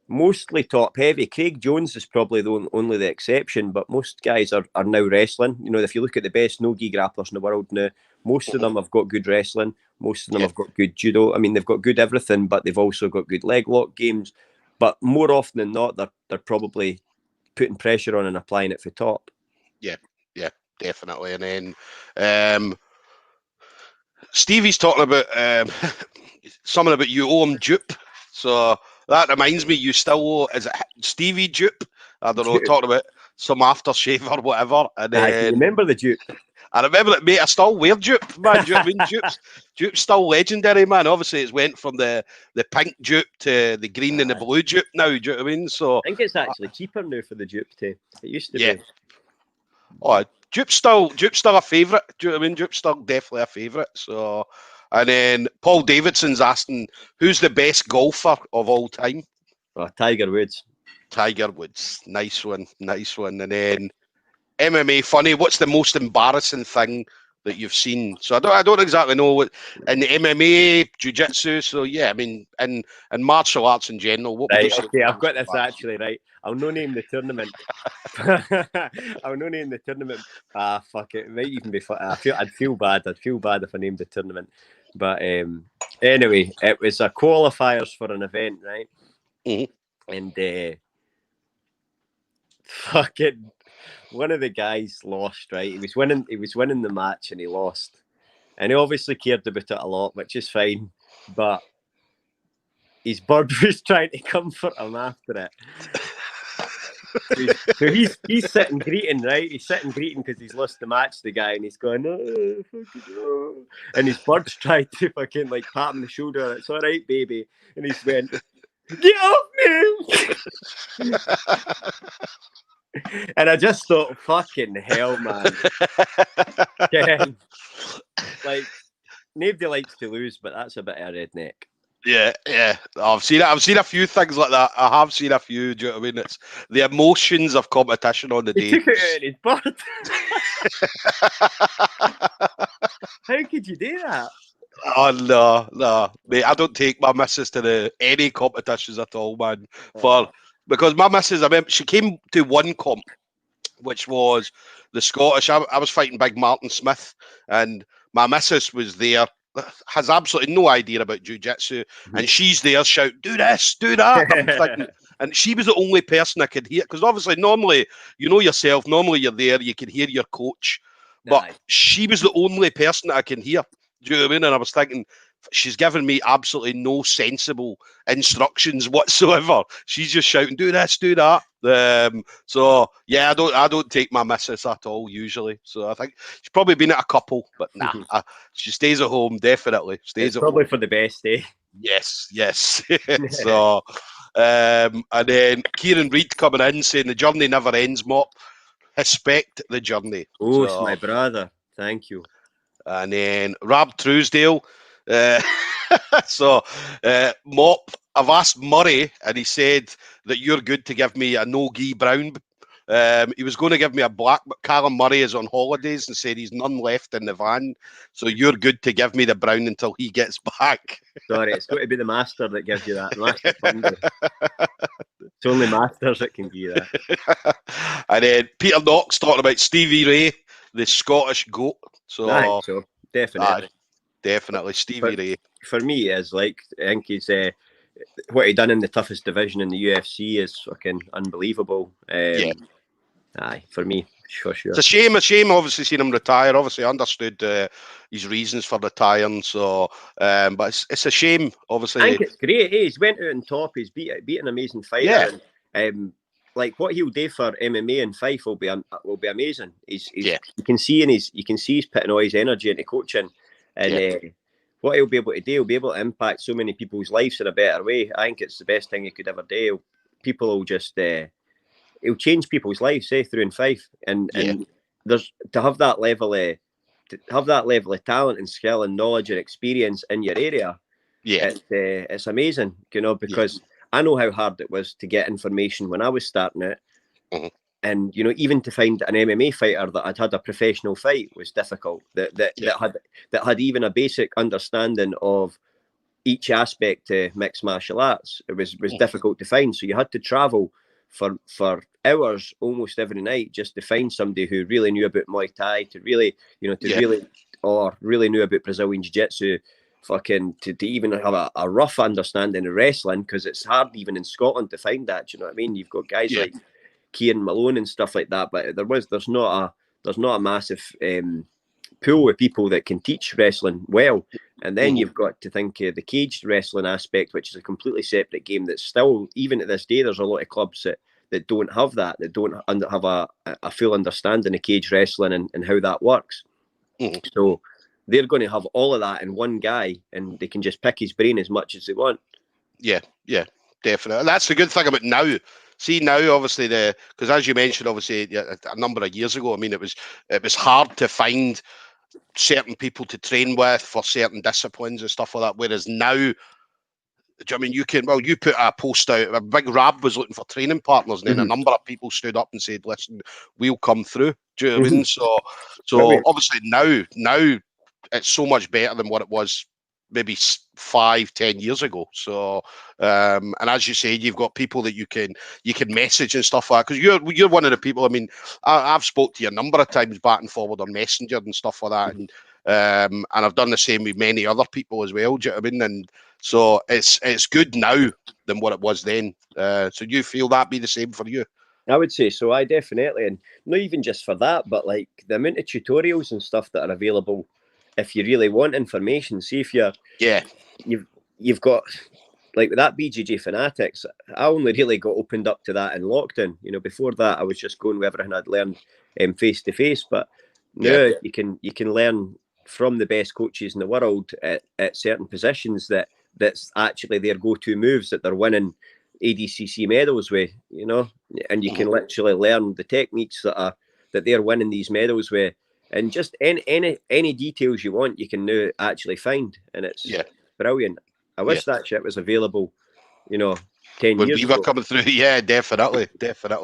mostly top heavy. Craig Jones is probably only the exception, but most guys are now wrestling. You know, if you look at the best nogi grapplers in the world now, most of them have got good wrestling. Most of them have got good judo. I mean, they've got good everything, but they've also got good leg lock games. But more often than not, they're probably putting pressure on and applying it for top. Yeah, definitely. And then Stevie's talking about something about you owe him dupe. So that reminds me, you still owe, is it Stevie dupe? I don't know, talking about some aftershave or whatever. And Can you then remember the dupe? I remember that, mate. I still wear dupe, man. Do you know what I mean? Dupe's still legendary, man. Obviously, it's went from the pink dupe to the green and the blue dupe now. Do you know what I mean? So I think it's actually cheaper now for the dupe too. It used to be. Oh, dupe's still a favourite. Do you know what I mean? Dupe's still definitely a favourite. So, and then Paul Davidson's asking, who's the best golfer of all time? Oh, Tiger Woods. Tiger Woods. Nice one. And then MMA funny. What's the most embarrassing thing that you've seen? So I don't exactly know what in the MMA, jiu-jitsu. So yeah, I mean, and martial arts in general. What Right. Okay, I've got this actually. Right. I'll no name the tournament. I'll no name the tournament. Fuck it. It might even be. I'd feel bad. I'd feel bad if I named the tournament. But anyway, it was a qualifiers for an event, right? And fucking one of the guys lost. Right, he was winning. He was winning the match, and he lost. And he obviously cared about it a lot, which is fine. But his bird was trying to comfort him after it. So he's sitting greeting, right? He's sitting greeting because he's lost the match, the guy, and he's going, oh, fucking oh. And his bird's tried to fucking like pat him on the shoulder. It's all right, baby. And he's went, get off me! And I just thought, fucking hell, man. Yeah. Like, nobody likes to lose, but that's a bit of a redneck. Yeah. I've seen a few things like that. I have seen a few. Do you know what I mean? It's the emotions of competition on the day. He took it out of his bird. How could you do that? Oh no, mate! I don't take my missus to any competitions at all, man. Because my missus, I remember she came to one comp, which was the Scottish. I was fighting Big Martin Smith, and my missus was there. Has absolutely no idea about jiu-jitsu, and she's there shouting, "Do this, do that." I'm thinking, and she was the only person I could hear, because obviously, normally, you know yourself. Normally, you're there, you can hear your coach, but she was the only person that I can hear. Do you know what I mean? And I was thinking, she's giving me absolutely no sensible instructions whatsoever. She's just shouting, "Do this, do that." So yeah, I don't take my missus at all usually. So I think she's probably been at a couple, but nah, she stays at home. Definitely stays it's at probably home. For the best, eh? Yes. So, and then Kieran Reid coming in saying the journey never ends. Mop, respect the journey. Oh, it's my brother. Thank you. And then Rab Truesdale. Mop, I've asked Murray, and he said that you're good to give me a no-gi brown. He was going to give me a black, but Callum Murray is on holidays and said he's none left in the van. So you're good to give me the brown until he gets back. Sorry, it's got to be the master that gives you that. Master Thunder. It's only masters that can give you that. And then Peter Knox talking about Stevie Ray, the Scottish GOAT. So definitely. Definitely, Stevie Ray. For me, is like I think he's what he done in the toughest division in the UFC is fucking unbelievable. Aye, for me, for sure. It's a shame. Obviously, seeing him retire. Obviously, I understood his reasons for retiring. So, but it's a shame. Obviously, I think it's great. He's went out on top. He's beat an amazing fighter. Yeah. And like what he'll do for MMA and Fife will be amazing. Yeah. You can see he's putting all his energy into coaching, and what he'll be able to do, he'll be able to impact so many people's lives in a better way. I think it's the best thing he could ever do. People will just he'll change people's lives, through in Fife, and there's to have that level of talent and skill and knowledge and experience in your area. Yeah, it's amazing, because I know how hard it was to get information when I was starting it. Mhm. And even to find an MMA fighter that had a professional fight was difficult. That had even a basic understanding of each aspect to mixed martial arts. It was difficult to find. So you had to travel for hours almost every night just to find somebody who really knew about Muay Thai, to really really knew about Brazilian Jiu-Jitsu, fucking to even have a rough understanding of wrestling, because it's hard even in Scotland to find that. Do you know what I mean? You've got guys like Kieran Malone and stuff like that, but there's not a massive pool of people that can teach wrestling well. And then you've got to think of the caged wrestling aspect, which is a completely separate game. That's still, even to this day, there's a lot of clubs that don't have that don't have a full understanding of cage wrestling and how that works. So they're going to have all of that in one guy, and they can just pick his brain as much as they want. Yeah, definitely. And that's the good thing about now. See, now obviously because as you mentioned, obviously a number of years ago, I mean, it was hard to find certain people to train with for certain disciplines and stuff like that. Whereas now, I mean, you put a post out, a big Rab was looking for training partners, and then a number of people stood up and said, listen, we'll come through. Do you know what I mean? So obviously now it's so much better than what it was maybe 5-10 years ago. So and as you said, you've got people that you can message and stuff like that, because you're one of the people. I mean, I've spoke to you a number of times back and forward on Messenger and stuff like that, and I've done the same with many other people as well. Do you know what I mean? And so it's good now than what it was then. So you feel that be the same for you? I would say so. I definitely, and not even just for that, but like the amount of tutorials and stuff that are available. If you really want information, see if you've got, like with that BJJ Fanatics, I only really got opened up to that in lockdown. Before that I was just going with everything I'd learned face to face. But now you can learn from the best coaches in the world at certain positions that's actually their go-to moves that they're winning ADCC medals with, and you can literally learn the techniques that they're winning these medals with. And just any details you want, you can now actually find, and it's brilliant. I wish that shit was available, 10 when years we were ago. coming through. Yeah, definitely.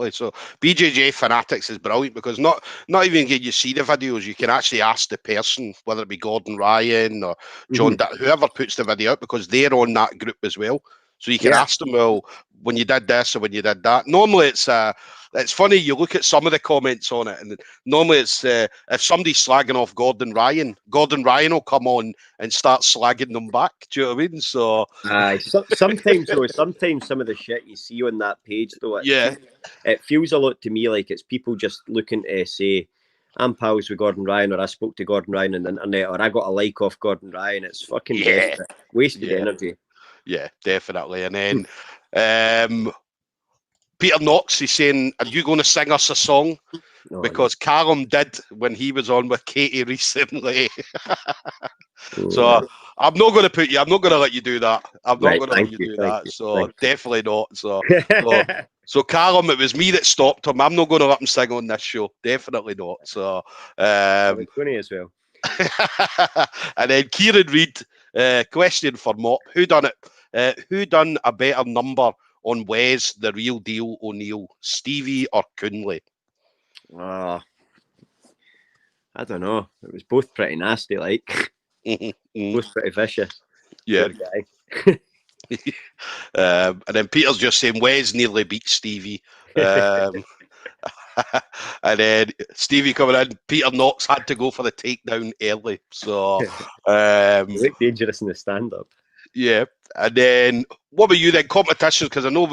So BJJ Fanatics is brilliant, because not even can you see the videos, you can actually ask the person, whether it be Gordon Ryan or John, whoever puts the video out, because they're on that group as well. So you can ask them, well, when you did this or when you did that. Normally it's funny, you look at some of the comments on it, and normally it's if somebody's slagging off Gordon Ryan will come on and start slagging them back. Do you know what I mean? So sometimes some of the shit you see on that page, though, it feels a lot to me like it's people just looking to say, I'm pals with Gordon Ryan, or I spoke to Gordon Ryan on the internet, or I got a like off Gordon Ryan. It's fucking desperate. Wasted energy. Yeah, definitely. And then Peter Knox is saying, are you going to sing us a song? Because Callum did when he was on with Katie recently. So I'm not going to let you do that. I'm not going to let you do that. So definitely not. So Callum, it was me that stopped him. I'm not going to let him sing on this show. Definitely not. So funny as well. And then Kieran Reid, question for Mop: Who done it? Who done a better number on Wes the Real Deal O'Neill, Stevie or Coonley? I don't know. It was both pretty nasty, like both pretty vicious. Yeah. Poor guy. And then Peter's just saying Wes nearly beat Stevie. And then Stevie coming in, Peter Knox had to go for the takedown early. So you look dangerous in the stand-up. Yeah. And then what about you then? Competitions? Because I know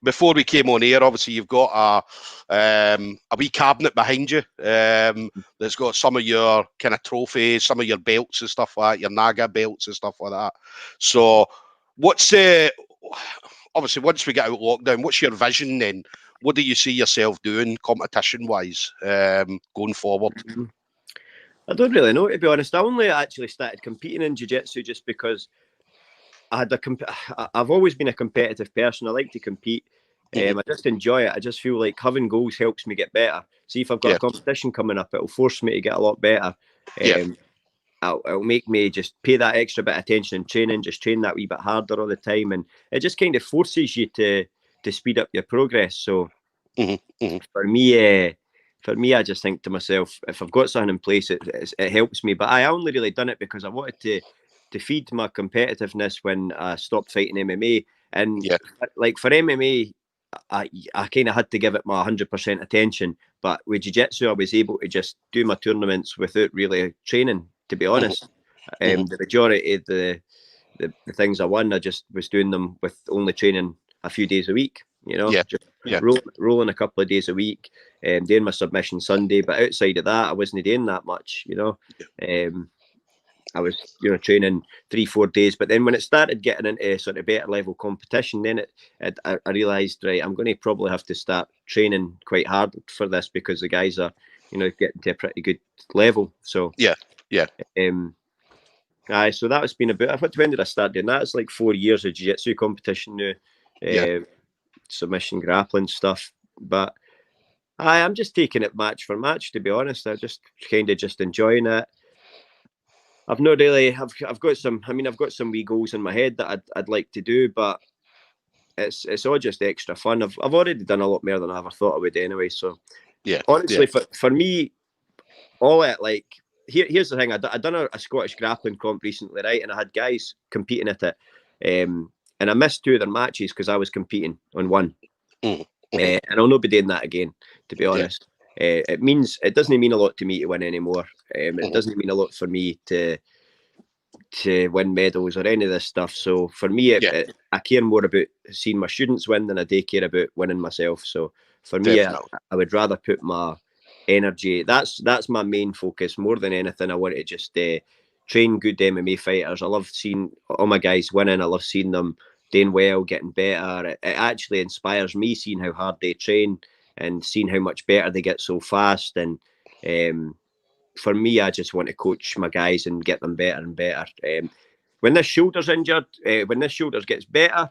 before we came on air, obviously you've got a wee cabinet behind you that's got some of your kind of trophies, some of your belts and stuff like that, your Naga belts and stuff like that. So what's obviously once we get out of lockdown, what's your vision then? What do you see yourself doing competition wise going forward? I don't really know, to be honest. I only actually started competing in jiu-jitsu just because I've always been a competitive person. I like to compete. I just enjoy it. I just feel like having goals helps me get better. See, if I've got a competition coming up, it'll force me to get a lot better. It'll make me just pay that extra bit of attention in training, just train that wee bit harder all the time, and it just kind of forces you to speed up your progress. So for me, I just think to myself, if I've got something in place, it helps me. But I only really done it because I wanted to feed my competitiveness when I stopped fighting MMA. And like for MMA, I kind of had to give it my 100% attention. But with jiu-jitsu, I was able to just do my tournaments without really training, to be honest. The majority of the things I won, I just was doing them with only training a few days a week, just rolling a couple of days a week, doing my submission Sunday. But outside of that, I wasn't doing that much, I was, training 3-4 days. But then when it started getting into sort of better level competition, then I realised, right, I'm going to probably have to start training quite hard for this because the guys are, getting to a pretty good level. So so that's been about. When did I start doing that? It's like 4 years of jiu-jitsu competition now, submission grappling stuff. But I'm just taking it match for match, to be honest. I just kind of just enjoying it. I've not really. I've got some. I mean, I've got some wee goals in my head that I'd like to do, but it's all just extra fun. I've already done a lot more than I ever thought I would anyway. So honestly, for me, all it like. Here's the thing. I done a Scottish grappling comp recently, right? And I had guys competing at it, and I missed 2 of their matches because I was competing on one. And I'll not be doing that again, to be honest. It doesn't mean a lot to me to win anymore. It doesn't mean a lot for me to win medals or any of this stuff. So for me, I care more about seeing my students win than I do care about winning myself. So for me, I would rather put my energy. That's my main focus more than anything. I want to just train good MMA fighters. I love seeing all my guys winning. I love seeing them doing well, getting better. It actually inspires me seeing how hard they train and seeing how much better they get so fast. And for me, I just want to coach my guys and get them better and better. When this shoulder's injured, when this shoulder gets better,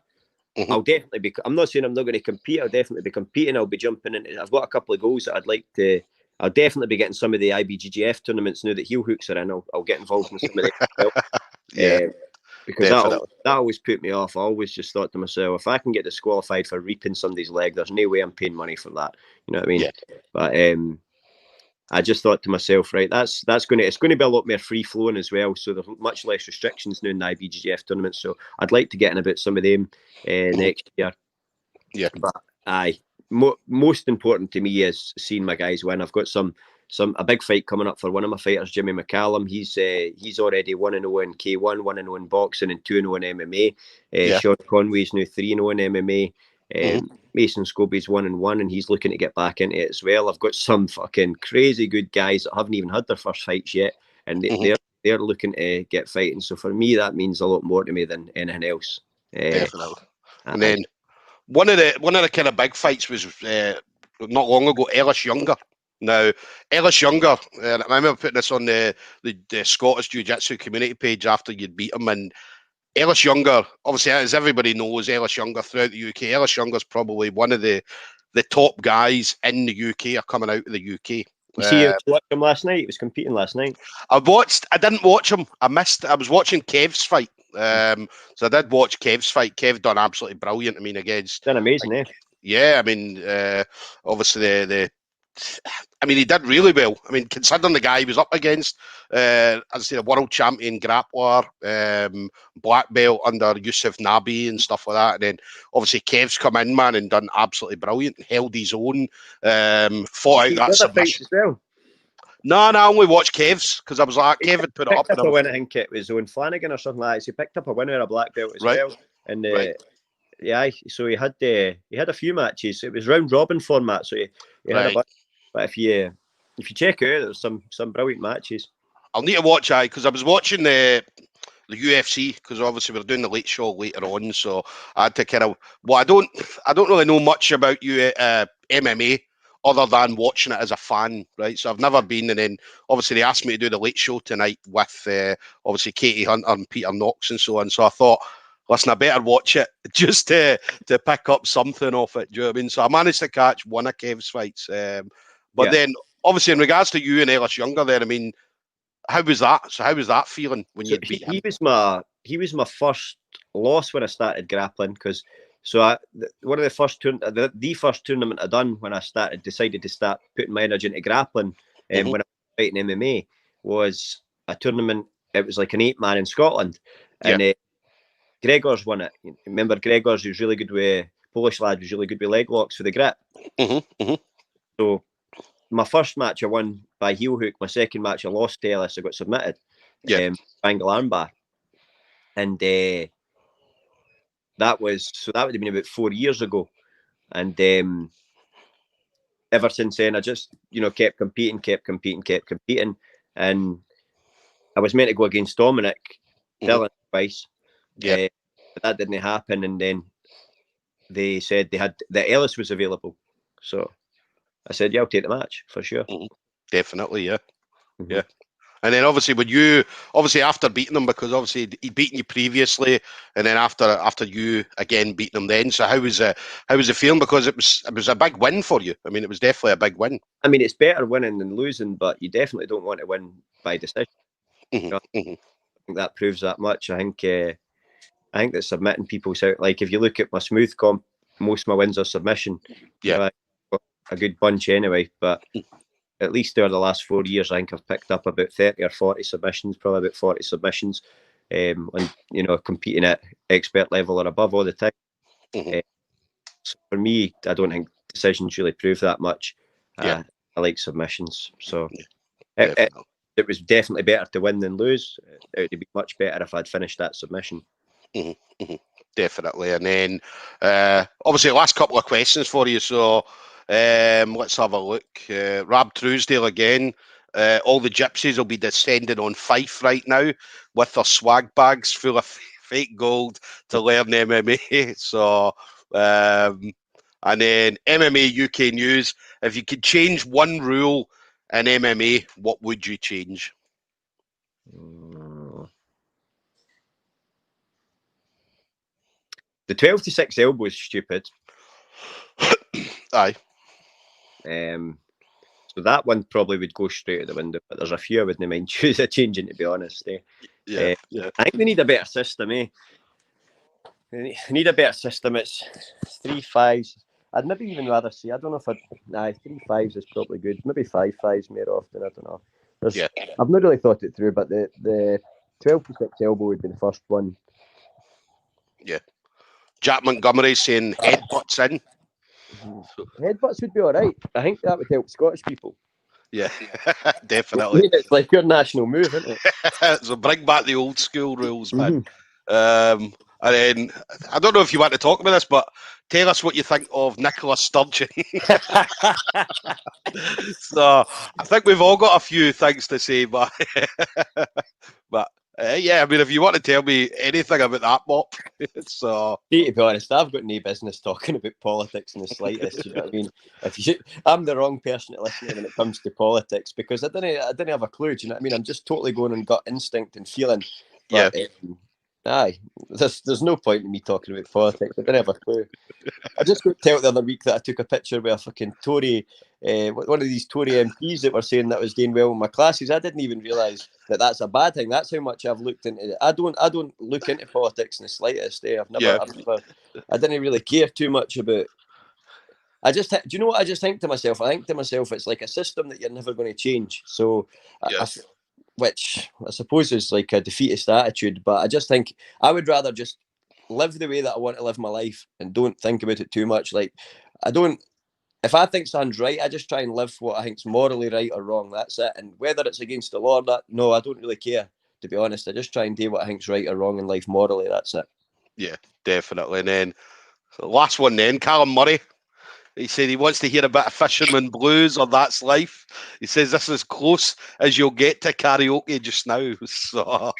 I'll definitely be. I'm not saying I'm not going to compete. I'll definitely be competing. I'll be jumping in. I've got a couple of goals that I'd like to. I'll definitely be getting some of the IBJJF tournaments now that heel hooks are in. I'll get involved in some of them. Because that always put me off. I always just thought to myself, if I can get disqualified for reaping somebody's leg, there's no way I'm paying money for that. You know what I mean? But I just thought to myself, right, it's going to be a lot more free flowing as well. So there's much less restrictions now in the IBJJF tournaments. So I'd like to get in about some of them next year. But most important to me is seeing my guys win. I've got a big fight coming up for one of my fighters, Jimmy McCallum. He's already 1-0 in K1, 1-0 in boxing, and 2-0 in MMA. Sean Conway's now 3-0 in MMA. Mason Scobie's 1-1, and he's looking to get back into it as well. I've got some fucking crazy good guys that haven't even had their first fights yet, and they're looking to get fighting. So for me, that means a lot more to me than anything else. Definitely. And then one of the kind of big fights was not long ago, Ellis Younger. Now, Ellis Younger, I remember putting this on the Scottish Jiu-Jitsu community page after you'd beat him, and Ellis Younger, obviously, as everybody knows, Ellis Younger throughout the UK, Ellis Younger's probably one of the top guys in the UK are coming out of the UK. You see, you watched him last night. He was competing last night. I didn't watch him. I was watching Kev's fight. So I did watch Kev's fight. Kev done absolutely brilliant. I mean, against done amazing, I mean, obviously I mean, he did really well. I mean, considering the guy he was up against, as I say, a world champion grappler, black belt under Yusuf Nabi and stuff like that. And then obviously Kev's come in, man, and done absolutely brilliant and held his own. Fought out that submission. Well. No, I only watched Kev's because I was like, Kev had put it up. Picked up a win, I think it was Owen Flanagan or something like that. So he picked up a win with a black belt as well. And yeah, so he had a few matches. It was round robin format, so he had a bunch. But if you check it out, there's some brilliant matches. I'll need to watch that because I was watching the UFC because obviously we're doing the late show later on, so I had to kind of. Well, I don't really know much about MMA other than watching it as a fan, right? So I've never been, and then obviously they asked me to do the late show tonight with obviously Katie Hunter and Peter Knox and so on. So I thought, listen, I better watch it just to pick up something off it. Do you know what I mean? So I managed to catch one of Kev's fights, but then obviously in regards to you and Ellis Younger, there, I mean. How was that? So how was that feeling when you beat him? He was my first loss when I started grappling because one of the first the first tournament I done when I decided to start putting my energy into grappling when I was fighting MMA was a tournament. It was like an 8-man in Scotland, and Gregor's won it. Remember Gregor's, who's really good with Polish lad, was really good with leg locks for the grip. So. My first match I won by heel hook. My second match I lost to Ellis. I got submitted. Angle armbar. And that would have been about 4 years ago. And ever since then, I just, kept competing. And I was meant to go against Dominic Dillon twice. But that didn't happen. And then they said that Ellis was available. So I said, yeah, I'll take the match for sure. Definitely, yeah. And then obviously after beating him, because obviously he'd beaten you previously, and then after you again beating him then. So how was it feeling? Because it was a big win for you. I mean, it was definitely a big win. I mean, it's better winning than losing, but you definitely don't want to win by decision. I think that proves that much. I think that submitting people's out. Like if you look at my smooth comp, most of my wins are submission. I got a good bunch anyway, but. At least over the last 4 years, I think I've picked up about 30 or 40 submissions, probably about 40 submissions, and competing at expert level or above all the time. So for me, I don't think decisions really prove that much. I like submissions, so it was definitely better to win than lose. It would be much better if I'd finished that submission. Definitely, and then obviously the last couple of questions for you. So. Let's have a look. Rab Truesdale again. All the gypsies will be descending on Fife right now with their swag bags full of fake gold to learn MMA. So, and then MMA UK news. If you could change one rule in MMA, what would you change? The 12 to 6 elbow is stupid. Aye. So that one probably would go straight out the window, but there's a few I wouldn't mind changing, to be honest. I think they need a better system, They need a better system. It's 3-5s. I'd maybe even rather see, I don't know if 3-5s is probably good. Maybe 5-5s more often, I don't know. I've not really thought it through, but the 12 to 6 elbow would be the first one. Yeah. Jack Montgomery saying headbutts in. Headbutts would be all right. I think that would help Scottish people. Yeah, definitely. It's like your national move, isn't it? So bring back the old school rules, man. And then, I don't know if you want to talk about this, but tell us what you think of Nicola Sturgeon. So I think we've all got a few things to say, but I mean, if you want to tell me anything about that mop, so. See, to be honest, I've got no business talking about politics in the slightest. You know what I mean? I'm the wrong person to listen to when it comes to politics because I didn't have a clue. Do you know what I mean? I'm just totally going on gut instinct and feeling. But, there's no point in me talking about politics. I didn't have a clue. I just got told the other week that I took a picture with a fucking Tory, one of these Tory MPs that were saying that I was doing well in my classes. I didn't even realise that that's a bad thing. That's how much I've looked into it. I don't look into politics in the slightest. I didn't really care too much about. Do you know what I just think to myself? I think to myself, it's like a system that you're never going to change. So, which I suppose is like a defeatist attitude, but I just think I would rather just live the way that I want to live my life and don't think about it too much. Like I don't if I think something's right, I just try and live what I think's morally right or wrong. That's it. And whether it's against the law or that, no, I don't really care. To be honest, I just try and do what I think's right or wrong in life morally. That's it. Yeah, definitely. And then the last one, then Callum Murray. He said he wants to hear a bit of Fisherman Blues or That's Life. He says this is as close as you'll get to karaoke just now. So,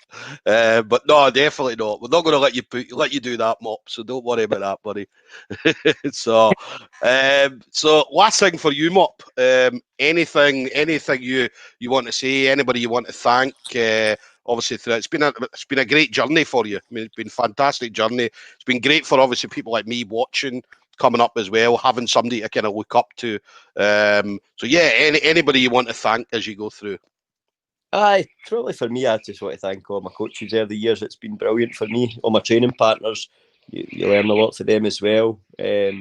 but no, definitely not. We're not going to let you do that, Mop. So don't worry about that, buddy. So last thing for you, Mop. Anything you want to say? Anybody you want to thank? Obviously, it's been a great journey for you. I mean, it's been a fantastic journey. It's been great for obviously people like me watching, coming up as well, having somebody to kind of look up to. So yeah, anybody you want to thank as you go through. Aye, probably for me, I just want to thank all my coaches over the years. It's been brilliant for me. All my training partners, you learn a lot for them as well. But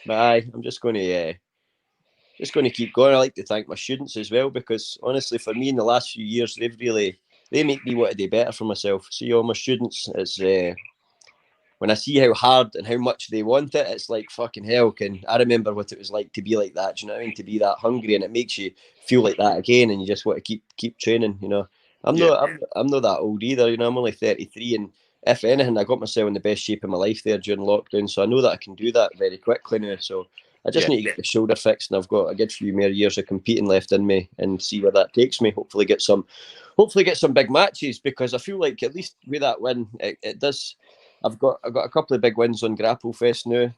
aye, I'm just going to keep going. I like to thank my students as well, because honestly, for me in the last few years, they make me want to do better for myself. See, all my students, it's when I see how hard and how much they want it, it's like fucking hell. I remember what it was like to be like that? Do you know what I mean? To be that hungry, and it makes you feel like that again, and you just want to keep training. You know, I'm not that old either. You know, I'm only 33, and if anything, I got myself in the best shape of my life there during lockdown. So I know that I can do that very quickly now. So I just need to get the shoulder fixed, and I've got a good few more years of competing left in me, and see where that takes me. Hopefully get some big matches, because I feel like at least with that win, it does. I've got a couple of big wins on Grapple Fest now,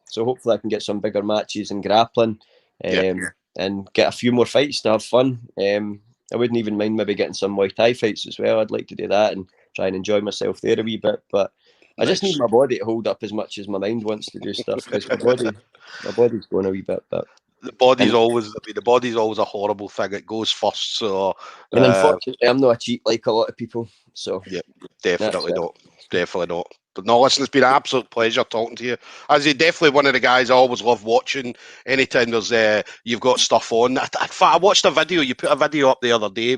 so hopefully I can get some bigger matches in grappling, and get a few more fights to have fun. I wouldn't even mind maybe getting some Muay Thai fights as well. I'd like to do that and try and enjoy myself there a wee bit. But I just need my body to hold up as much as my mind wants to do stuff, because my body's going a wee bit. But the body's always a horrible thing. It goes first. So and unfortunately, I'm not a cheat like a lot of people. So yeah, definitely not. Definitely not. But no, listen, it's been an absolute pleasure talking to you. As you're definitely one of the guys I always love watching. Anytime there's you've got stuff on. In fact, I watched a video. You put a video up the other day.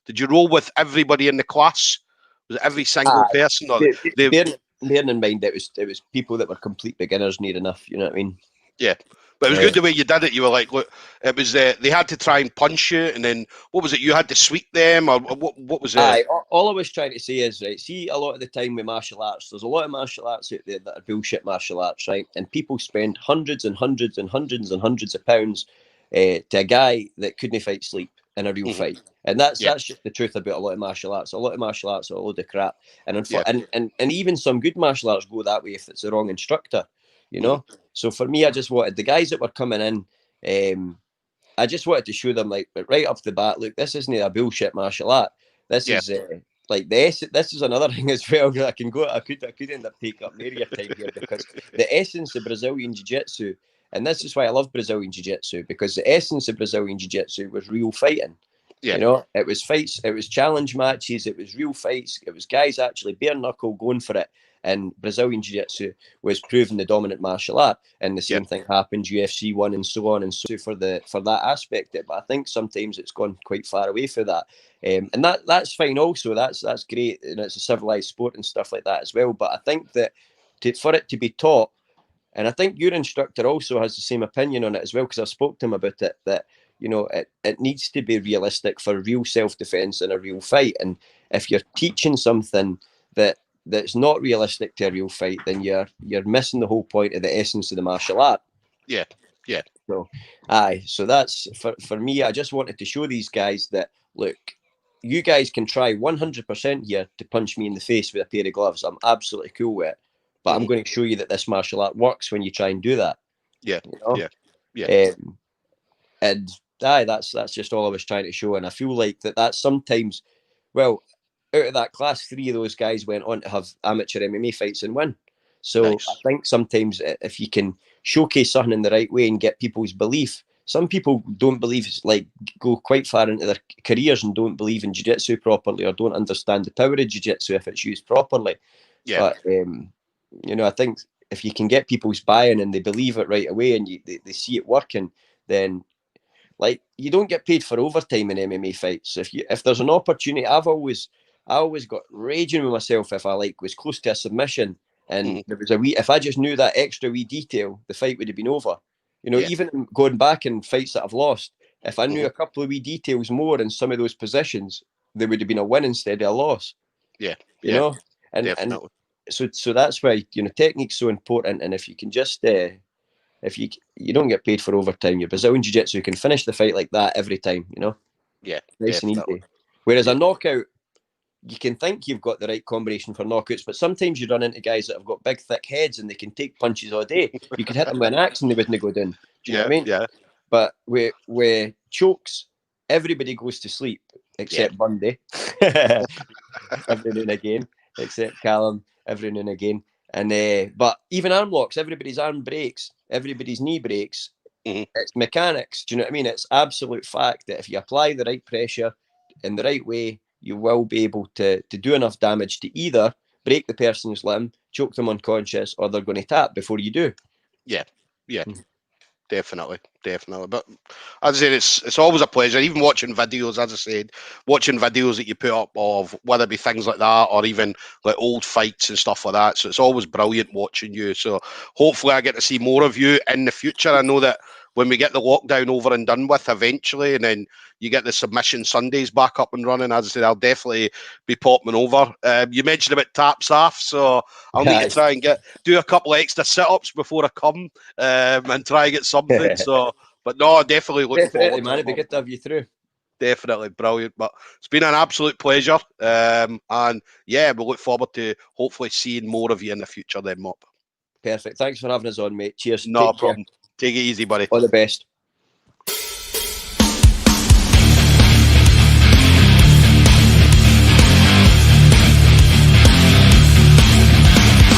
Did you roll with everybody in the class? Was it every single person? Or bearing in mind it was people that were complete beginners near enough. You know what I mean? Yeah. But it was good the way you did it. You were like, look, it was they had to try and punch you, and then what was it? You had to sweep them, or what was it? All I was trying to say is, right, see, a lot of the time with martial arts, there's a lot of martial arts out there that are bullshit martial arts, right? And people spend hundreds and hundreds and hundreds and hundreds of pounds to a guy that couldn't fight sleep in a real fight. And that's just the truth about a lot of martial arts. A lot of martial arts are a load of crap. And even some good martial arts go that way if it's the wrong instructor, you know? So for me, I just wanted the guys that were coming in, I just wanted to show them, like, right off the bat, look, this isn't a bullshit martial art. This is like this is another thing as well. I could end up taking up more of your time here, because the essence of Brazilian Jiu-Jitsu, and this is why I love Brazilian Jiu-Jitsu, because the essence of Brazilian Jiu-Jitsu was real fighting. You know, it was fights, it was challenge matches, it was real fights, it was guys actually bare knuckle going for it. And Brazilian Jiu-Jitsu was proven the dominant martial art, and the same thing happened UFC 1 and so on and so for that aspect of it. But I think sometimes it's gone quite far away for that, and that's fine. Also, that's great, and it's a civilized sport and stuff like that as well. But I think that for it to be taught, and I think your instructor also has the same opinion on it as well, because I've spoke to him about it, that, you know, it needs to be realistic for real self-defense in a real fight. And if you're teaching something that's not realistic to a real fight, then you're missing the whole point of the essence of the martial art. Yeah. So so that's for me. I just wanted to show these guys that, look, you guys can try 100% here to punch me in the face with a pair of gloves. I'm absolutely cool with it. But I'm going to show you that this martial art works when you try and do that. Yeah. You know? And that's just all I was trying to show. And I feel like that's sometimes, well, out of that class, 3 of those guys went on to have amateur MMA fights and win. So I think sometimes if you can showcase something in the right way and get people's belief, some people don't believe, like, go quite far into their careers and don't believe in jiu-jitsu properly, or don't understand the power of jiu-jitsu if it's used properly. But you know, I think if you can get people's buy-in and they believe it right away, and they see it working, then, like, you don't get paid for overtime in MMA fights. If there's an opportunity, I always got raging with myself if I was close to a submission, and there was if I just knew that extra wee detail, the fight would have been over. You know, Yeah. even going back in fights that I've lost, if I knew Mhm. a couple of wee details more in some of those positions, there would have been a win instead of a loss. Yeah. You Yeah. know, and Definitely. so that's why, you know, technique's so important. And if you can just if you don't get paid for overtime, your Brazilian jiu-jitsu, you can finish the fight like that every time. You know, Yeah. nice and Definitely. easy. Whereas a Yeah. knockout, you can think you've got the right combination for knockouts, but sometimes you run into guys that have got big, thick heads and they can take punches all day. You could hit them with an axe and they wouldn't go down. Do you know what I Yeah. mean? Yeah. But with chokes, everybody goes to sleep Yeah. except Bundy every now and again, except Callum every now and again. And but even arm locks, everybody's arm breaks, everybody's knee breaks. Mhm. It's mechanics. Do you know what I mean? It's absolute fact that if you apply the right pressure in the right way, you will be able to do enough damage to either break the person's limb, choke them unconscious, or they're going to tap before you do. Yeah. Yeah. Definitely, definitely. But as I said, it's always a pleasure. Even watching videos, as I said, watching videos that you put up of whether it be things like that or even like old fights and stuff like that. So it's always brilliant watching you. So hopefully I get to see more of you in the future. I know that when we get the lockdown over and done with eventually, and then you get the submission Sundays back up and running, as I said, I'll definitely be popping over. You mentioned about taps off, so I'll need to try and do a couple of extra sit-ups before I come and try and get something. So, but no, definitely looking Definitely, forward to man. it, It'd be man. good to have you through. Definitely brilliant. But it's been an absolute pleasure. And yeah, we look forward to hopefully seeing more of you in the future then, Mop. Perfect. Thanks for having us on, mate. Cheers. No Take care. problem. Take it easy, buddy. All the best.